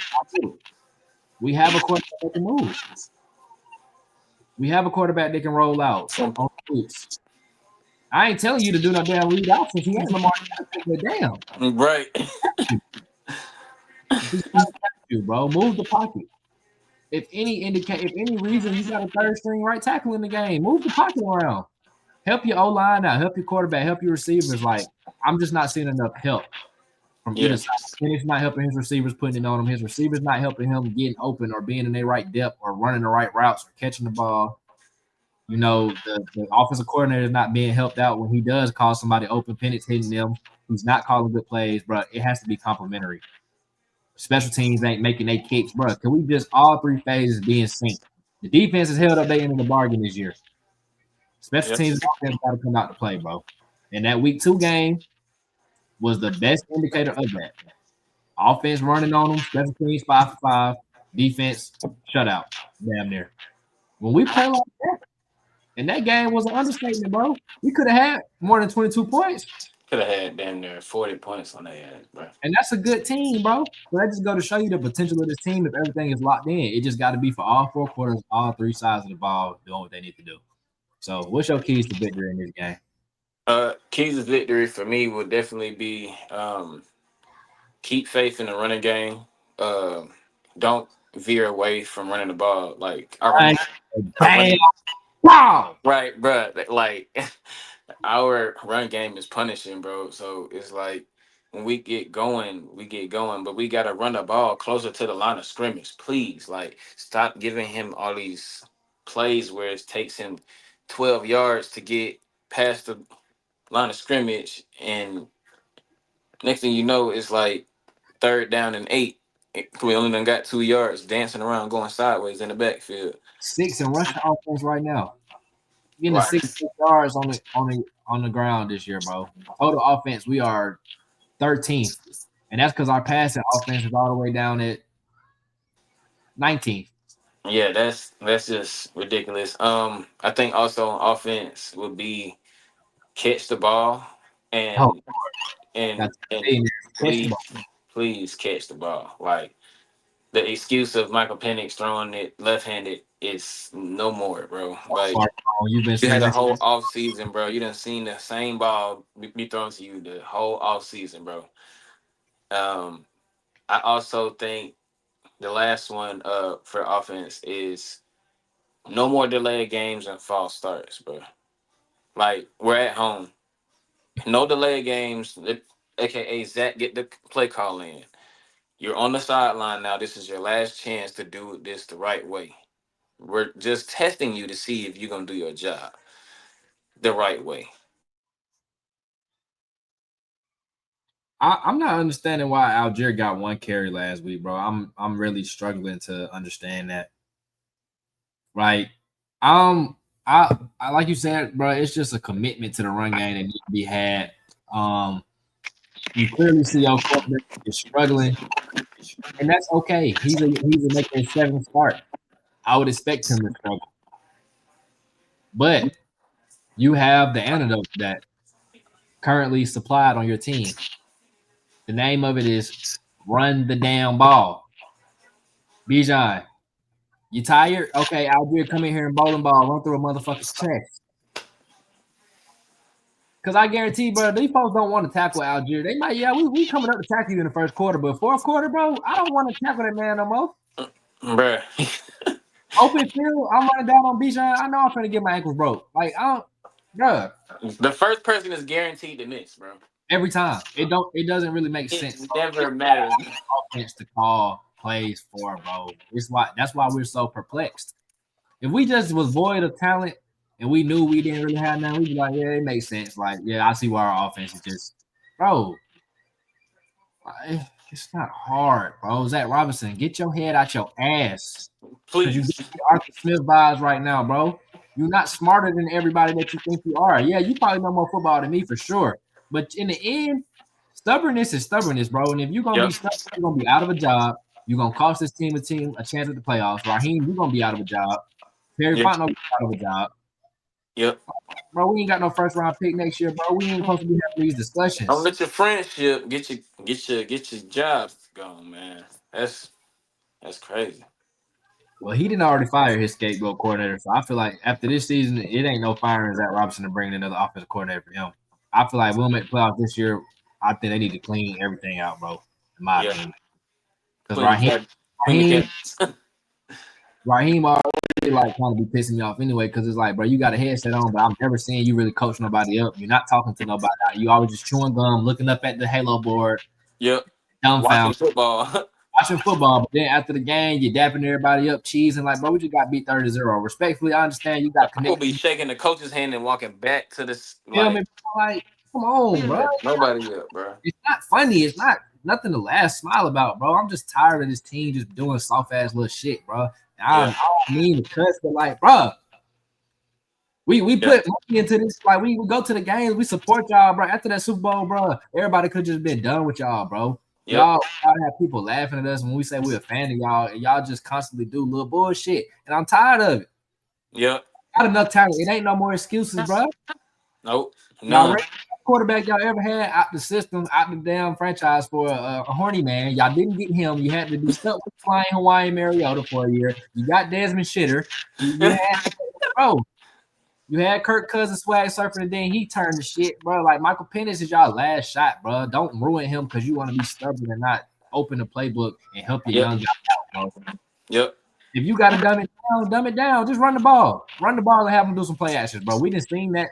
We have a quarterback that can move. We have a quarterback that can roll out on simple, routes. I ain't telling you to do no damn read options. He ain't Lamar Jackson, but damn, right? he's not you, bro. Move the pocket. If any reason you got a third string right tackle in the game, move the pocket around. Help your O line out. Help your quarterback. Help your receivers. Like I'm just not seeing enough help from either Yeah, side. Penix not helping his receivers, putting it on him. His receivers not helping him getting open or being in their right depth or running the right routes or catching the ball. The offensive coordinator is not being helped out when he does call somebody open. Penix hitting them. He's not calling good plays, bro. It has to be complimentary. Special teams ain't making their kicks, bro. Can we just all three phases be in sync? The defense has held up their end of the bargain this year. Special yep, teams offense got to come out to play, bro. And that week 2 game was the best indicator of that. Offense running on them, special teams 5 for 5, defense shutout, damn near. When we play like that, and that game was an understatement, bro. We could have had more than 22 points, could have had damn near 40 points on their ass, bro. and that's a good team, bro. So that just go to show you the potential of this team if everything is locked in. It just got to be for all 4 quarters, all 3 sides of the ball doing what they need to do. So, what's your keys to victory in this game? Keys of victory for me would definitely be keep faith in the running game. Don't veer away from running the ball. Like Bang, our bang, running, wow. right, bro. Like our run game is punishing, bro. So it's like when we get going, we get going, but we gotta run the ball closer to the line of scrimmage, please. Like stop giving him all these plays where it takes him 12 yards to get past the line of scrimmage, and next thing you know, it's like third down and 8. We only done got 2 yards dancing around, going sideways in the backfield. 6 in rushing offense right now. Getting the Right. 6 yards on the ground this year, bro. Total offense, we are 13th, and that's because our passing offense is all the way down at 19th. Yeah, that's just ridiculous. I think also on offense would be catch the ball Oh, and that's and catch the please ball. please catch the ball. Like the excuse of Michael Penix throwing it left-handed is no more, bro. Like You've been you seeing had a this. whole off season, bro. You done seen the same ball be thrown to you the whole off season, bro. Um, I also think the last one for offense is no more delayed games and false starts, bro. Like we're at home, no delayed games. AKA Zach, get the play call in. You're on the sideline now. This is your last chance to do this the right way. We're just testing you to see if you're gonna do your job the right way. I'm not understanding why Algier got one carry last week, bro. I'm really struggling to understand that. Right. Um, I like you said, bro, it's just a commitment to the run game that needs to be had. Um, you clearly see your quarterback is struggling, and that's okay. He's a making his seventh start. I would expect him to struggle. But you have the antidote to that currently supplied on your team. The name of it is run the damn ball. Bijan, you tired? Okay, Algier, come in here and bowling ball, run through a motherfucker's chest. Because I guarantee, bro, these folks don't want to tackle Algier. They might, yeah, we coming up to tackle you in the first quarter, but fourth quarter, bro, I don't want to tackle that man no more. Bruh. Open field, I'm running down on Bijan. I know I'm finna get my ankles broke. Like, I don't, bro. The first person is guaranteed to miss, bro. Every time. It doesn't really make It sense. never matters. Offense to call plays for, bro. That's why we're so perplexed. If we just was void of talent and we knew we didn't really have none, we'd be like, yeah, it makes sense. Like, yeah, I see why our offense is just, bro. It's not hard, bro. Zach Robinson, get your head out your ass. Because you Please. get Arthur Smith vibes right now, bro. You're not smarter than everybody that you think you are. Yeah, you probably know more football than me for sure. But in the end, stubbornness is stubbornness, bro. And if you're gonna be Yep. stubborn, you're gonna be out of a job. You're gonna cost this team a chance at the playoffs. Raheem, you're gonna be out of a job. Terry Yep. Fontenot out of a job. Yep. Bro, we ain't got no first round pick next year, bro. We ain't supposed to be having these Don't discussions. let your friendship get your jobs going, man. That's crazy. Well, he didn't already fire his scapegoat coordinator, so I feel like after this season, it ain't no firing Zach Robinson to bring another offensive coordinator for him. I feel like we'll make playoffs this year. I think they need to clean everything out, bro. In my Yeah. opinion, because Clean the cat. Clean the Raheem, cat. Raheem already like trying to be pissing me off anyway. Because it's like, bro, you got a headset on, but I'm never seeing you really coach nobody up. You're not talking to nobody. You always just chewing gum, looking up at the Halo board, Yep. Watching dumbfounded. football. Watching football, but then after the game, you're dapping everybody up, cheesing like, bro, we just got beat 30-0. Respectfully, I understand you got I will be connected. shaking the coach's hand and walking back to this Feel me? like Like, come on, bro. nobody up, bro. It's not funny. It's not nothing to laugh, smile about, bro. I'm just tired of this team just doing soft ass little shit, bro. I Yeah. don't mean to cuss, but like, bro, we Yeah. put money into this. Like, we go to the games, we support y'all, bro. After that Super Bowl, bro, everybody could just been done with y'all, bro. Yep. Y'all gotta have people laughing at us when we say we're a fan of y'all, and y'all just constantly do little bullshit. And I'm tired of it. Yep. Not enough talent. It ain't no more excuses, bro. Nope. Y'all None. quarterback y'all ever had out the system, out the damn franchise for a horny man. Y'all didn't get him. You had to be stuck with flying Hawaiian Mariota for a year. You got Desmond Shitter. You had, bro. You had Kirk Cousins swag surfing, and then he turned the shit, bro. Like Michael Penix is y'all last shot, bro. Don't ruin him because you want to be stubborn and not open the playbook and help your Yep. young guy out, bro. Yep. If you got to dumb it down, dumb it down. Just run the ball. Run the ball and have them do some play actions, bro. We didn't seen that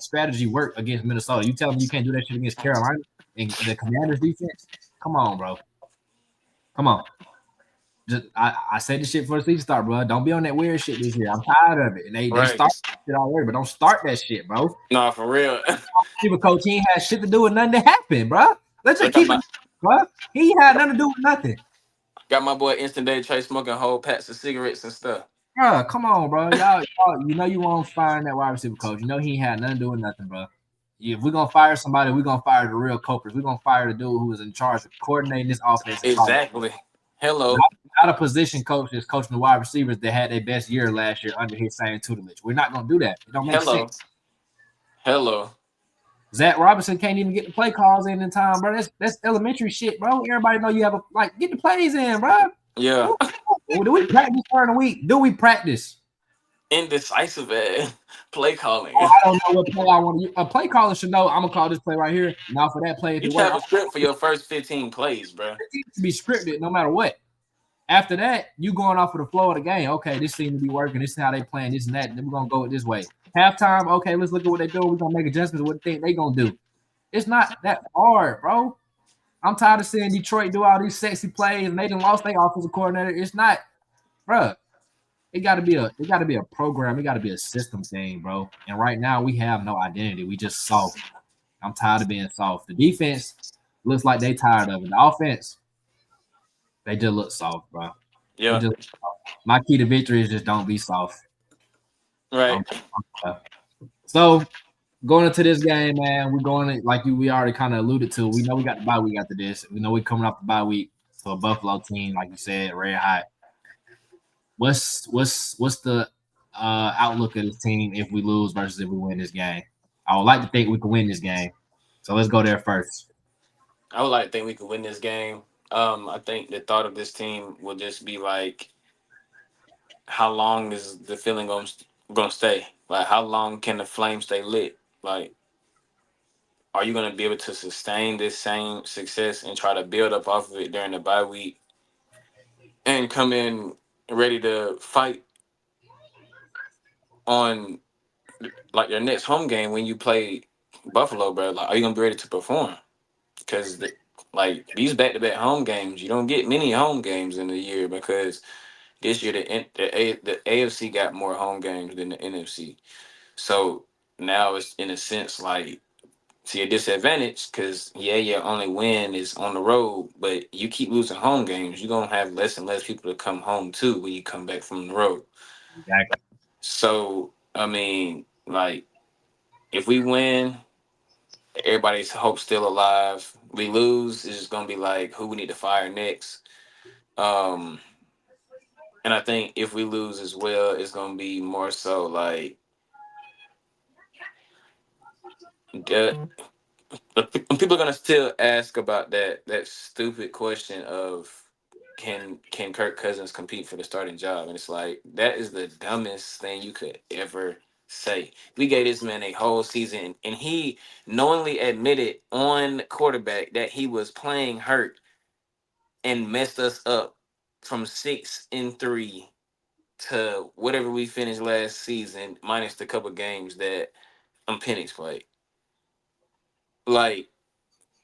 strategy work against Minnesota. You tell me you can't do that shit against Carolina and the Commanders defense? Come on, bro. Come on. Just I said this shit for the season start, bro. Don't be on that weird shit this year. I'm tired of it. And they Right. start it already, but don't start that shit, bro. No, for real. People coach, he ain't had shit to do with nothing that happened, bro. Let's just got keep it, bro. He ain't had nothing to do with nothing. my boy Instant Day Trey smoking whole packs of cigarettes and stuff. Bro, come on, bro. Y'all, you know you won't fire that wide receiver coach. You know he ain't had nothing to do with nothing, bro. If we're gonna fire somebody, we're gonna fire the real culprits. We're gonna fire the dude who was in charge of coordinating this offense. Exactly. Hello. Not a position coach that's coaching the wide receivers that had their best year last year under his same tutelage. We're not gonna do that. It don't make sense. Hello. Zach Robinson can't even get the play calls in time, bro. That's elementary shit, bro. Everybody know you have get the plays in, bro. Yeah. Do we practice during the week? Do we practice? Indecisive play calling. Oh, I don't know what play I want to use. A play caller should know I'm gonna call this play right here. Now for that play, if You it should have works, a script for your first 15 plays, bro. it needs to be scripted no matter what. After that, you going off of the flow of the game. Okay, this seems to be working. This is how they playing this and that. Then we're gonna go this way. Halftime, okay, let's look at what they're doing. We're gonna make adjustments. What they think they gonna do. It's not that hard, bro. I'm tired of seeing Detroit do all these sexy plays and they done lost their offensive coordinator. It's not, bro. It gotta be a program. It gotta be a system thing, bro. And right now we have no identity. We just soft. I'm tired of being soft. The defense looks like they tired of it. The offense, they just look soft, bro. They Yeah. just my key to victory is just don't be soft. Right. I'm, so going into this game, man, we're going like we already kind of alluded to. We know we got the bye week after this. We know we're coming off the bye week to a Buffalo team, like you said, red hot. What's the outlook of this team if we lose versus if we win this game? I would like to think we can win this game. So let's go there first. I would like to think we could win this game. I think the thought of this team will just be like, how long is the feeling gonna stay? Like, how long can the flame stay lit? Like, are you gonna be able to sustain this same success and try to build up off of it during the bye week and come in ready to fight on like your next home game when you play Buffalo, bro? Like, are you gonna be ready to perform? Because like these back-to-back home games, you don't get many home games in a year because this year the AFC got more home games than the NFC. So now it's in a sense like to your disadvantage because your only win is on the road, but you keep losing home games, you're gonna have less and less people to come home to when you come back from the road. Exactly. So I mean, like if we win, everybody's hope still alive. We lose, it's just gonna be like who we need to fire next. Um, and I think if we lose as well, it's gonna be more so like uh, people are gonna still ask about that stupid question of can Kirk Cousins compete for the starting job? And it's like that is the dumbest thing you could ever say. We gave this man a whole season, and he knowingly admitted on quarterback that he was playing hurt and messed us up from 6-3 to whatever we finished last season, minus the couple games that Penix played. Like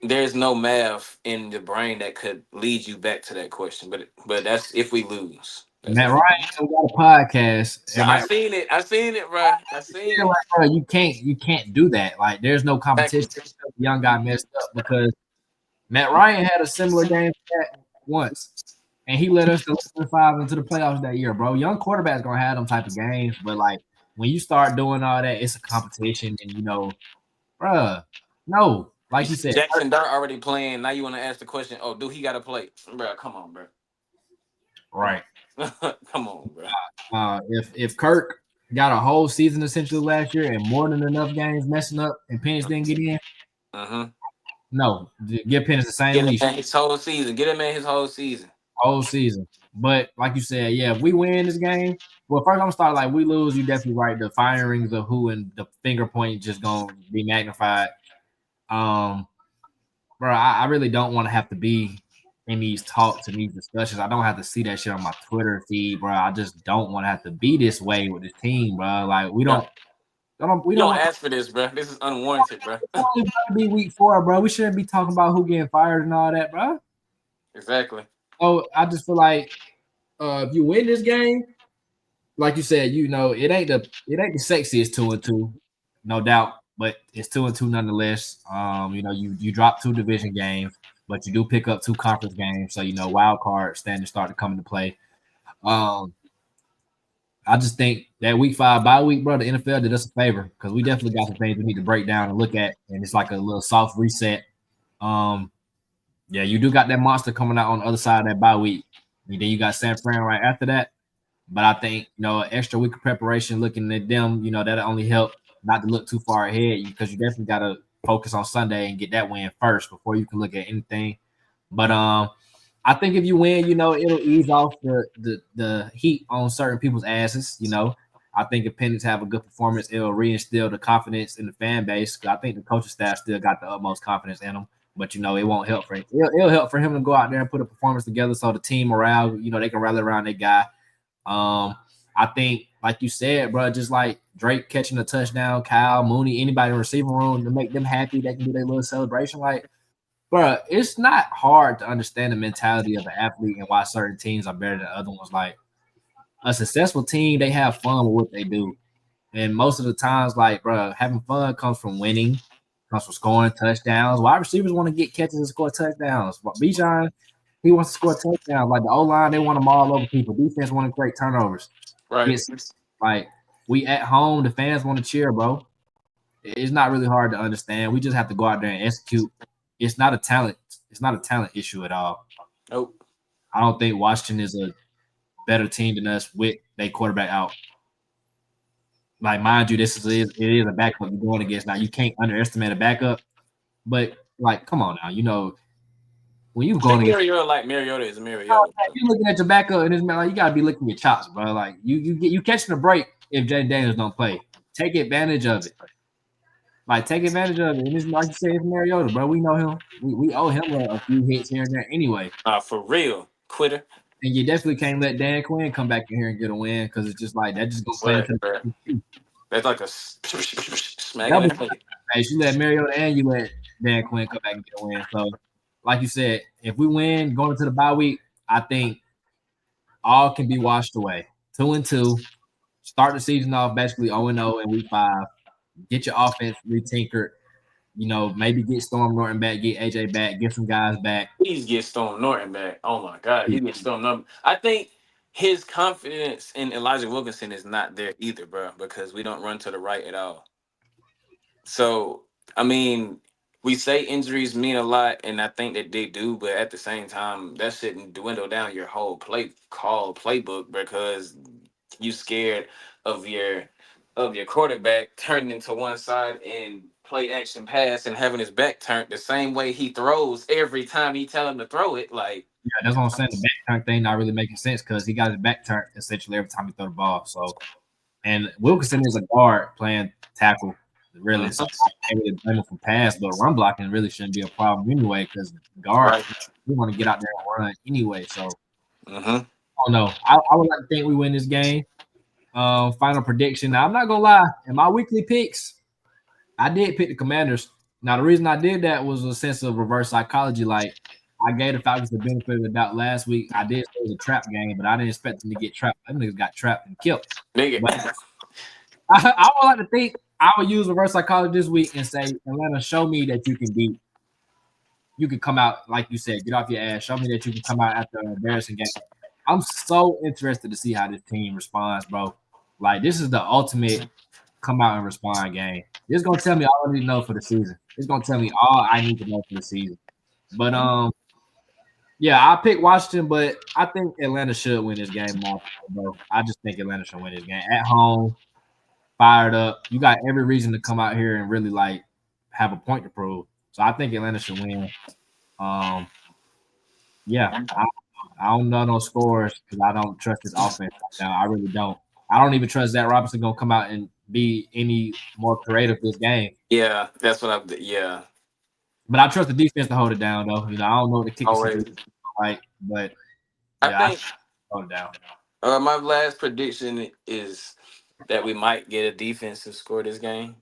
there's no math in the brain that could lead you back to that question. But that's if we lose. That's Matt if we Ryan lose. got a podcast. I Everybody, seen it. I seen it, bro. I seen like, it. bro, you can't do that. Like, there's no competition. Exactly. The young guy messed up because Matt Ryan had a similar game to that once, and he led us to 5 into the playoffs that year, bro. Young quarterbacks gonna have them type of games, but like when you start doing all that, it's a competition, and bruh, no, You like you see said, Jackson Dart already playing. Now you want to ask the question, oh, do he got to play? Bro, come on, bro. Come right? on. Come on, bro. If Kirk got a whole season essentially last year and more than enough games messing up, and Penix didn't get in, Uh-huh. no, give Penix the same Get him leash man his whole season. Get him man his whole season. whole season. But like you said, yeah, if we win this game, well, first I'm gonna start like we lose, you definitely right. The firings of who and the finger point just gonna be magnified. Um, bro, I really don't want to have to be in these talks and these discussions. I don't have to see that shit on my Twitter feed, bro. I just don't want to have to be this way with this team, bro. Like we Yeah. we You don't don't want ask for this, bro. This is unwarranted, bro. to be week 4, bro. We shouldn't be talking about who getting fired and all that, bro. Exactly. So I just feel like if you win this game, like you said, it ain't the sexiest 2-2, no doubt, but it's 2-2 nonetheless. You drop 2 division games, but you do pick up 2 conference games, so wild card standards start to come into play. Um, I just think that week 5 bye week, bro, the NFL did us a favor because we definitely got some things we need to break down and look at, and it's like a little soft reset. Um, yeah, you do got that monster coming out on the other side of that bye week. And then you got San Fran right after that. But I think, an extra week of preparation looking at them, that'll only help not to look too far ahead because you definitely got to focus on Sunday and get that win first before you can look at anything. But I think if you win, it'll ease off the heat on certain people's asses. I think if Penix have a good performance, it'll reinstill the confidence in the fan base. I think the coaching staff still got the utmost confidence in them. But it won't help for him. It'll help for him to go out there and put a performance together so the team morale, they can rally around that guy. I think, like you said, bro, just like Drake catching a touchdown, Kyle, Mooney, anybody in the receiving room to make them happy, they can do their little celebration. Like, bro, it's not hard to understand the mentality of an athlete and why certain teams are better than other ones. Like, a successful team, they have fun with what they do. And most of the times, like, bro, having fun comes from winning, comes from scoring touchdowns. Wide receivers want to get catches and score touchdowns. But Bijan, he wants to score touchdowns. Like the O line, they want them all over people. Defense want to create turnovers. Right. It's like we at home, the fans want to cheer, bro. It's not really hard to understand. We just have to go out there and execute. It's not a talent. It's not a talent issue at all. Nope. I don't think Washington is a better team than us with their quarterback out. Like, mind you, it is a backup you're going against. Now, you can't underestimate a backup, but like, come on now, when you're I think going against, Mariota, like Mariota, is Mariota. you're looking at your backup, and it's like you gotta be licking your chops, bro. Like, you catching a break if Jay Daniels don't play. Take advantage of it. Like, take advantage of it. And it's like you say, it's Mariota, bro. We know him. We owe him a few hits here and there anyway. For real, quitter. And you definitely can't let Dan Quinn come back in here and get a win because it's just like that just gonna play But into bro, the that's like a smack in double. the face. You let Mariota and you let Dan Quinn come back and get a win. So, like you said, if we win going into the bye week, I think all can be washed away. 2-2. Start the season off basically 0-0 in week 5. Get your offense retinkered. Maybe get Storm Norton back, get AJ back, get some guys back. Please get Storm Norton back. Oh my God, he gets Storm Norton. I think his confidence in Elijah Wilkinson is not there either, bro, because we don't run to the right at all. So, I mean, we say injuries mean a lot, and I think that they do, but at the same time, that shouldn't dwindle down your whole playbook because you scared of your quarterback turning into one side and play action pass and having his back turned the same way he throws every time he tell him to throw it. Like, Yeah, that's what I'm saying. The back turn thing not really making sense because he got his back turned essentially every time he throw the ball. So, and Wilkinson is a guard playing tackle, really. So mhm, I can't really blame him for pass, but run blocking really shouldn't be a problem anyway because guard, right. we want to get out there and run anyway. So, Hmm. I don't know. I would like to think we win this game. Final prediction. Now, I'm not gonna lie. In my weekly picks, I did pick the Commanders. Now, the reason I did that was a sense of reverse psychology. Like, I gave the Falcons the benefit of the doubt last week. I did say it was a trap game, but I didn't expect them to get trapped. Them niggas got trapped and killed. Nigga. But I would like to think I would use reverse psychology this week and say, Atlanta, show me that you can come out, like you said, get off your ass. Show me that you can come out after an embarrassing game. I'm so interested to see how this team responds, bro. Like, this is the ultimate come out and respond game. It's gonna tell me all I need to know for the season. It's gonna tell me all I need to know for the season. But yeah, I picked Washington, but I think Atlanta should win this game, bro. I just think Atlanta should win this game at home, fired up. You got every reason to come out here and really like have a point to prove. So I think Atlanta should win. Um, yeah, I don't know no scores because I don't trust this offense right now. I really don't. I don't even trust Zach Robinson gonna come out and be any more creative this game. Yeah, that's what I'm. Yeah, But I trust the defense to hold it down, though. I don't know what the kicking always. situation is like, but I yeah, I think hold it down. my last prediction is that we might get a defensive score this game.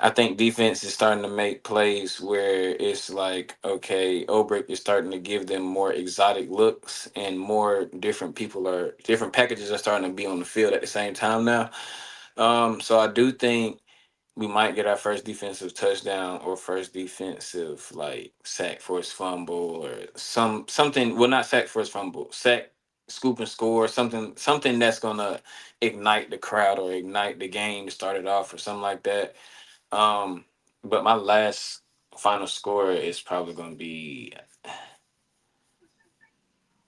I think defense is starting to make plays where it's like, okay, Obrick is starting to give them more exotic looks and more different packages are starting to be on the field at the same time now. So I do think we might get our first defensive touchdown or first defensive like sack for his fumble or something. Well, not sack for his fumble, sack, scoop and score, something that's gonna ignite the crowd or ignite the game to start it off or something like that. Um, but my last final score is probably going to be,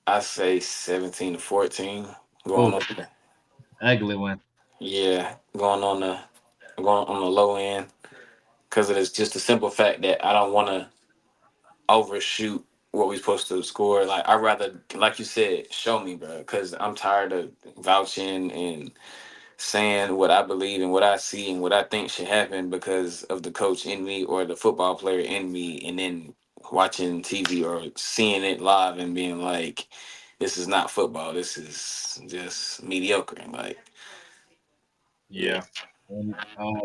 I say 17-14. Going Oh, on, ugly one. yeah, going on the low end because it is just the simple fact that I don't want to overshoot what we're supposed to score. Like I rather, like you said, show me, bro, because I'm tired of vouching and saying what I believe and what I see and what I think should happen because of the coach in me or the football player in me, and then watching TV or seeing it live and being like, "This is not football. This is just mediocre." And like, yeah, Yeah. And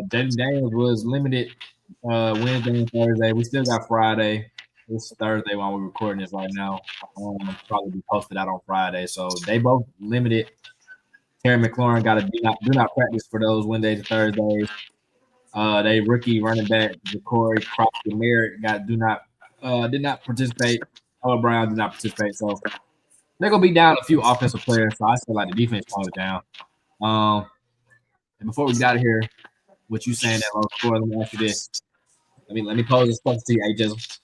Jaden Daniels was limited Wednesday and Thursday. We still got Friday. It's Thursday while we're recording this right now. Probably be posted out on Friday. So they both limited. Terry McLaurin got a do not practice for those Wednesdays and Thursdays. They rookie running back Ja'Cory Crawford Merritt got did not participate. Noah Brown did not participate. So they're gonna be down a few offensive players. So I feel like the defense calmed it down. Um, and before we get out of here, what you saying that low score? Let me ask you this. Let me pose this question to you, AJ.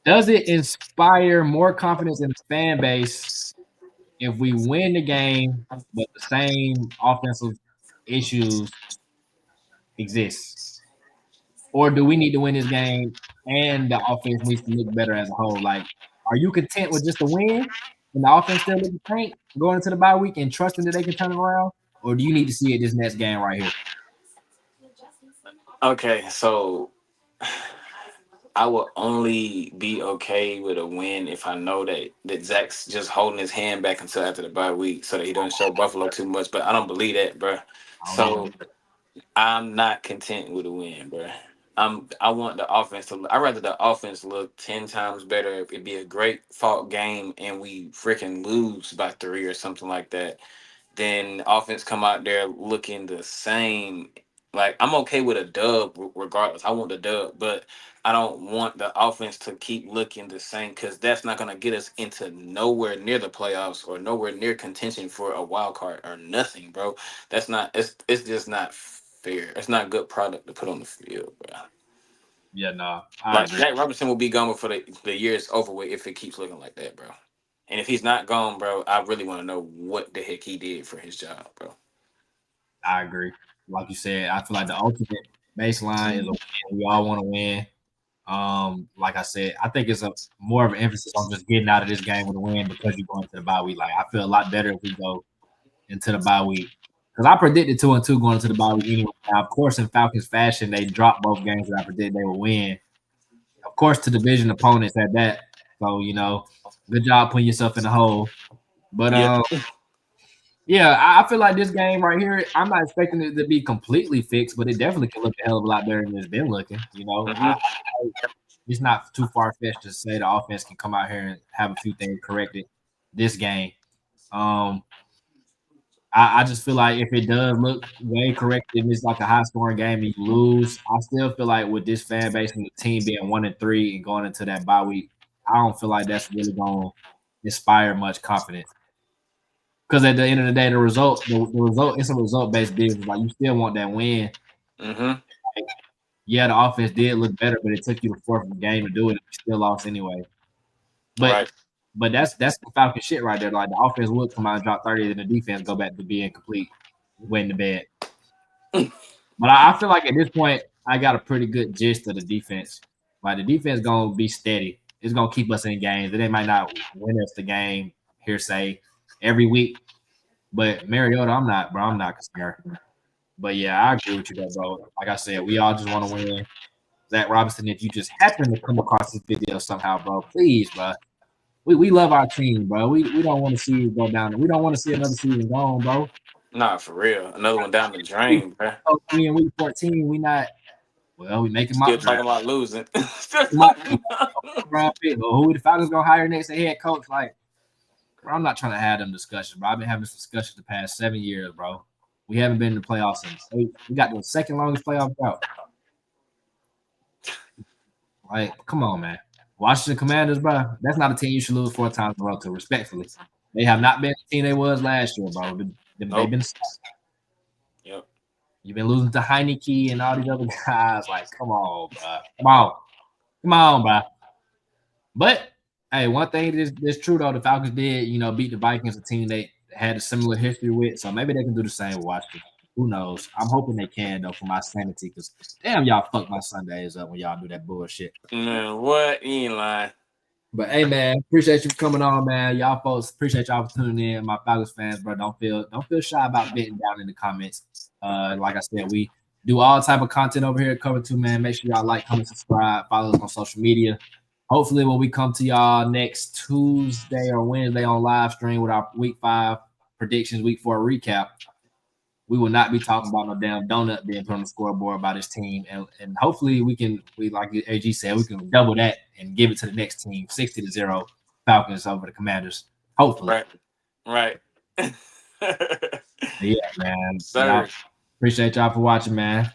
Does it inspire more confidence in the fan base if we win the game, but the same offensive issues exist? Or do we need to win this game and the offense needs to look better as a whole? Like, are you content with just a win and the offense still looking tank going into the bye week and trusting that they can turn it around? Or do you need to see it this next game right here? okay, so I will only be okay with a win if I know that Zach's just holding his hand back until after the bye week so that he doesn't show Buffalo too much. But I don't believe that, bro. I don't either. So I'm not content with a win, bro. I want the offense to. I rather the offense look 10 times better. If it'd be a great fought game and we freaking lose by 3 or something like that, then offense come out there looking the same. Like I'm okay with a dub regardless. I want the dub, but I don't want the offense to keep looking the same because that's not gonna get us into nowhere near the playoffs or nowhere near contention for a wild card or nothing, bro. That's not. It's just not fair. It's not good product to put on the field, bro. Yeah, no, I Like agree. Jack Robinson will be gone before the year is over with if it keeps looking like that, bro. And if he's not gone, bro, I really want to know what the heck he did for his job, bro. I agree. Like you said, I feel like the ultimate baseline is a win. We all want to win. Like I said, I think it's a more of an emphasis on just getting out of this game with a win because you're going to the bye week. Like I feel a lot better if we go into the bye week because I predicted 2-2 going into the bye week anyway. Now, of course, in Falcons fashion, they dropped both games that I predicted they would win. Of course, to division opponents at that. So good job putting yourself in the hole. But Yeah. yeah, I feel like this game right here, I'm not expecting it to be completely fixed, but it definitely can look a hell of a lot better than it's been looking. Hmm. It's not too far fetched to say the offense can come out here and have a few things corrected this game. Um, I just feel like if it does look way corrected and it's like a high scoring game and you lose, I still feel like with this fan base and the team being 1-3 and going into that bye week, I don't feel like that's really going to inspire much confidence. Because at the end of the day, the result, it's a result based business. Like you still want that win. Hmm. Like, yeah, the offense did look better, but it took you the fourth game to do it, and you still lost anyway. But Right. but that's the Falcon shit right there. Like the offense would come out and drop 30, and the defense go back to being complete, waiting the bed. But I feel like at this point, I got a pretty good gist of the defense. Like the defense gonna be steady. It's gonna keep us in games. They might not win us the game, hearsay, every week. But Mariota, I'm not, bro. I'm not concerned. But yeah, I agree with you, though, bro. Like I said, we all just want to win. Zach Robinson, if you just happen to come across this video somehow, bro, please, bro. We love our team, bro. We don't want to see it go down. We don't want to see another season gone, bro. Nah, for real. Another one down the We drain, bro. in week 14. We not well. We making Still mock talking draft. about losing. Still Mock talking about draft pick. Or who the Falcons gonna hire next head coach? Like, bro, I'm not trying to have them discussions, bro. I've been having this discussion the past 7 years, bro. We haven't been in the playoffs in 8. We got the second longest playoff drought. Like, come on, man. Washington Commanders, bro. That's not a team you should lose 4 times in a row to. Respectfully, they have not been the team they was last year, bro. They've nope. been. Yep. You've been losing to Heineke and all these other guys. Like, come on, bro. Come on, bro. But hey, one thing that's true though, the Falcons did, beat the Vikings, a team they had a similar history with. So maybe they can do the same with Washington. Who knows? I'm hoping they can though for my sanity, because damn, y'all fuck my Sundays up when y'all do that bullshit. Man, what? You ain't lying. But hey, man, appreciate you for coming on, man. Y'all folks, appreciate y'all for tuning in. My Falcons fans, bro, don't feel shy about venting down in the comments. Like I said, we do all type of content over here at Cover Two, man. Make sure y'all like, comment, subscribe, follow us on social media. Hopefully, when we come to y'all next Tuesday or Wednesday on live stream with our Week 5 predictions, Week 4 recap, we will not be talking about no damn donut being put on the scoreboard by this team. And hopefully we like AG said, we can double that and give it to the next team, 60-0 Falcons over the Commanders. Hopefully. Right. Yeah, man. Sir. Y'all, appreciate y'all for watching, man.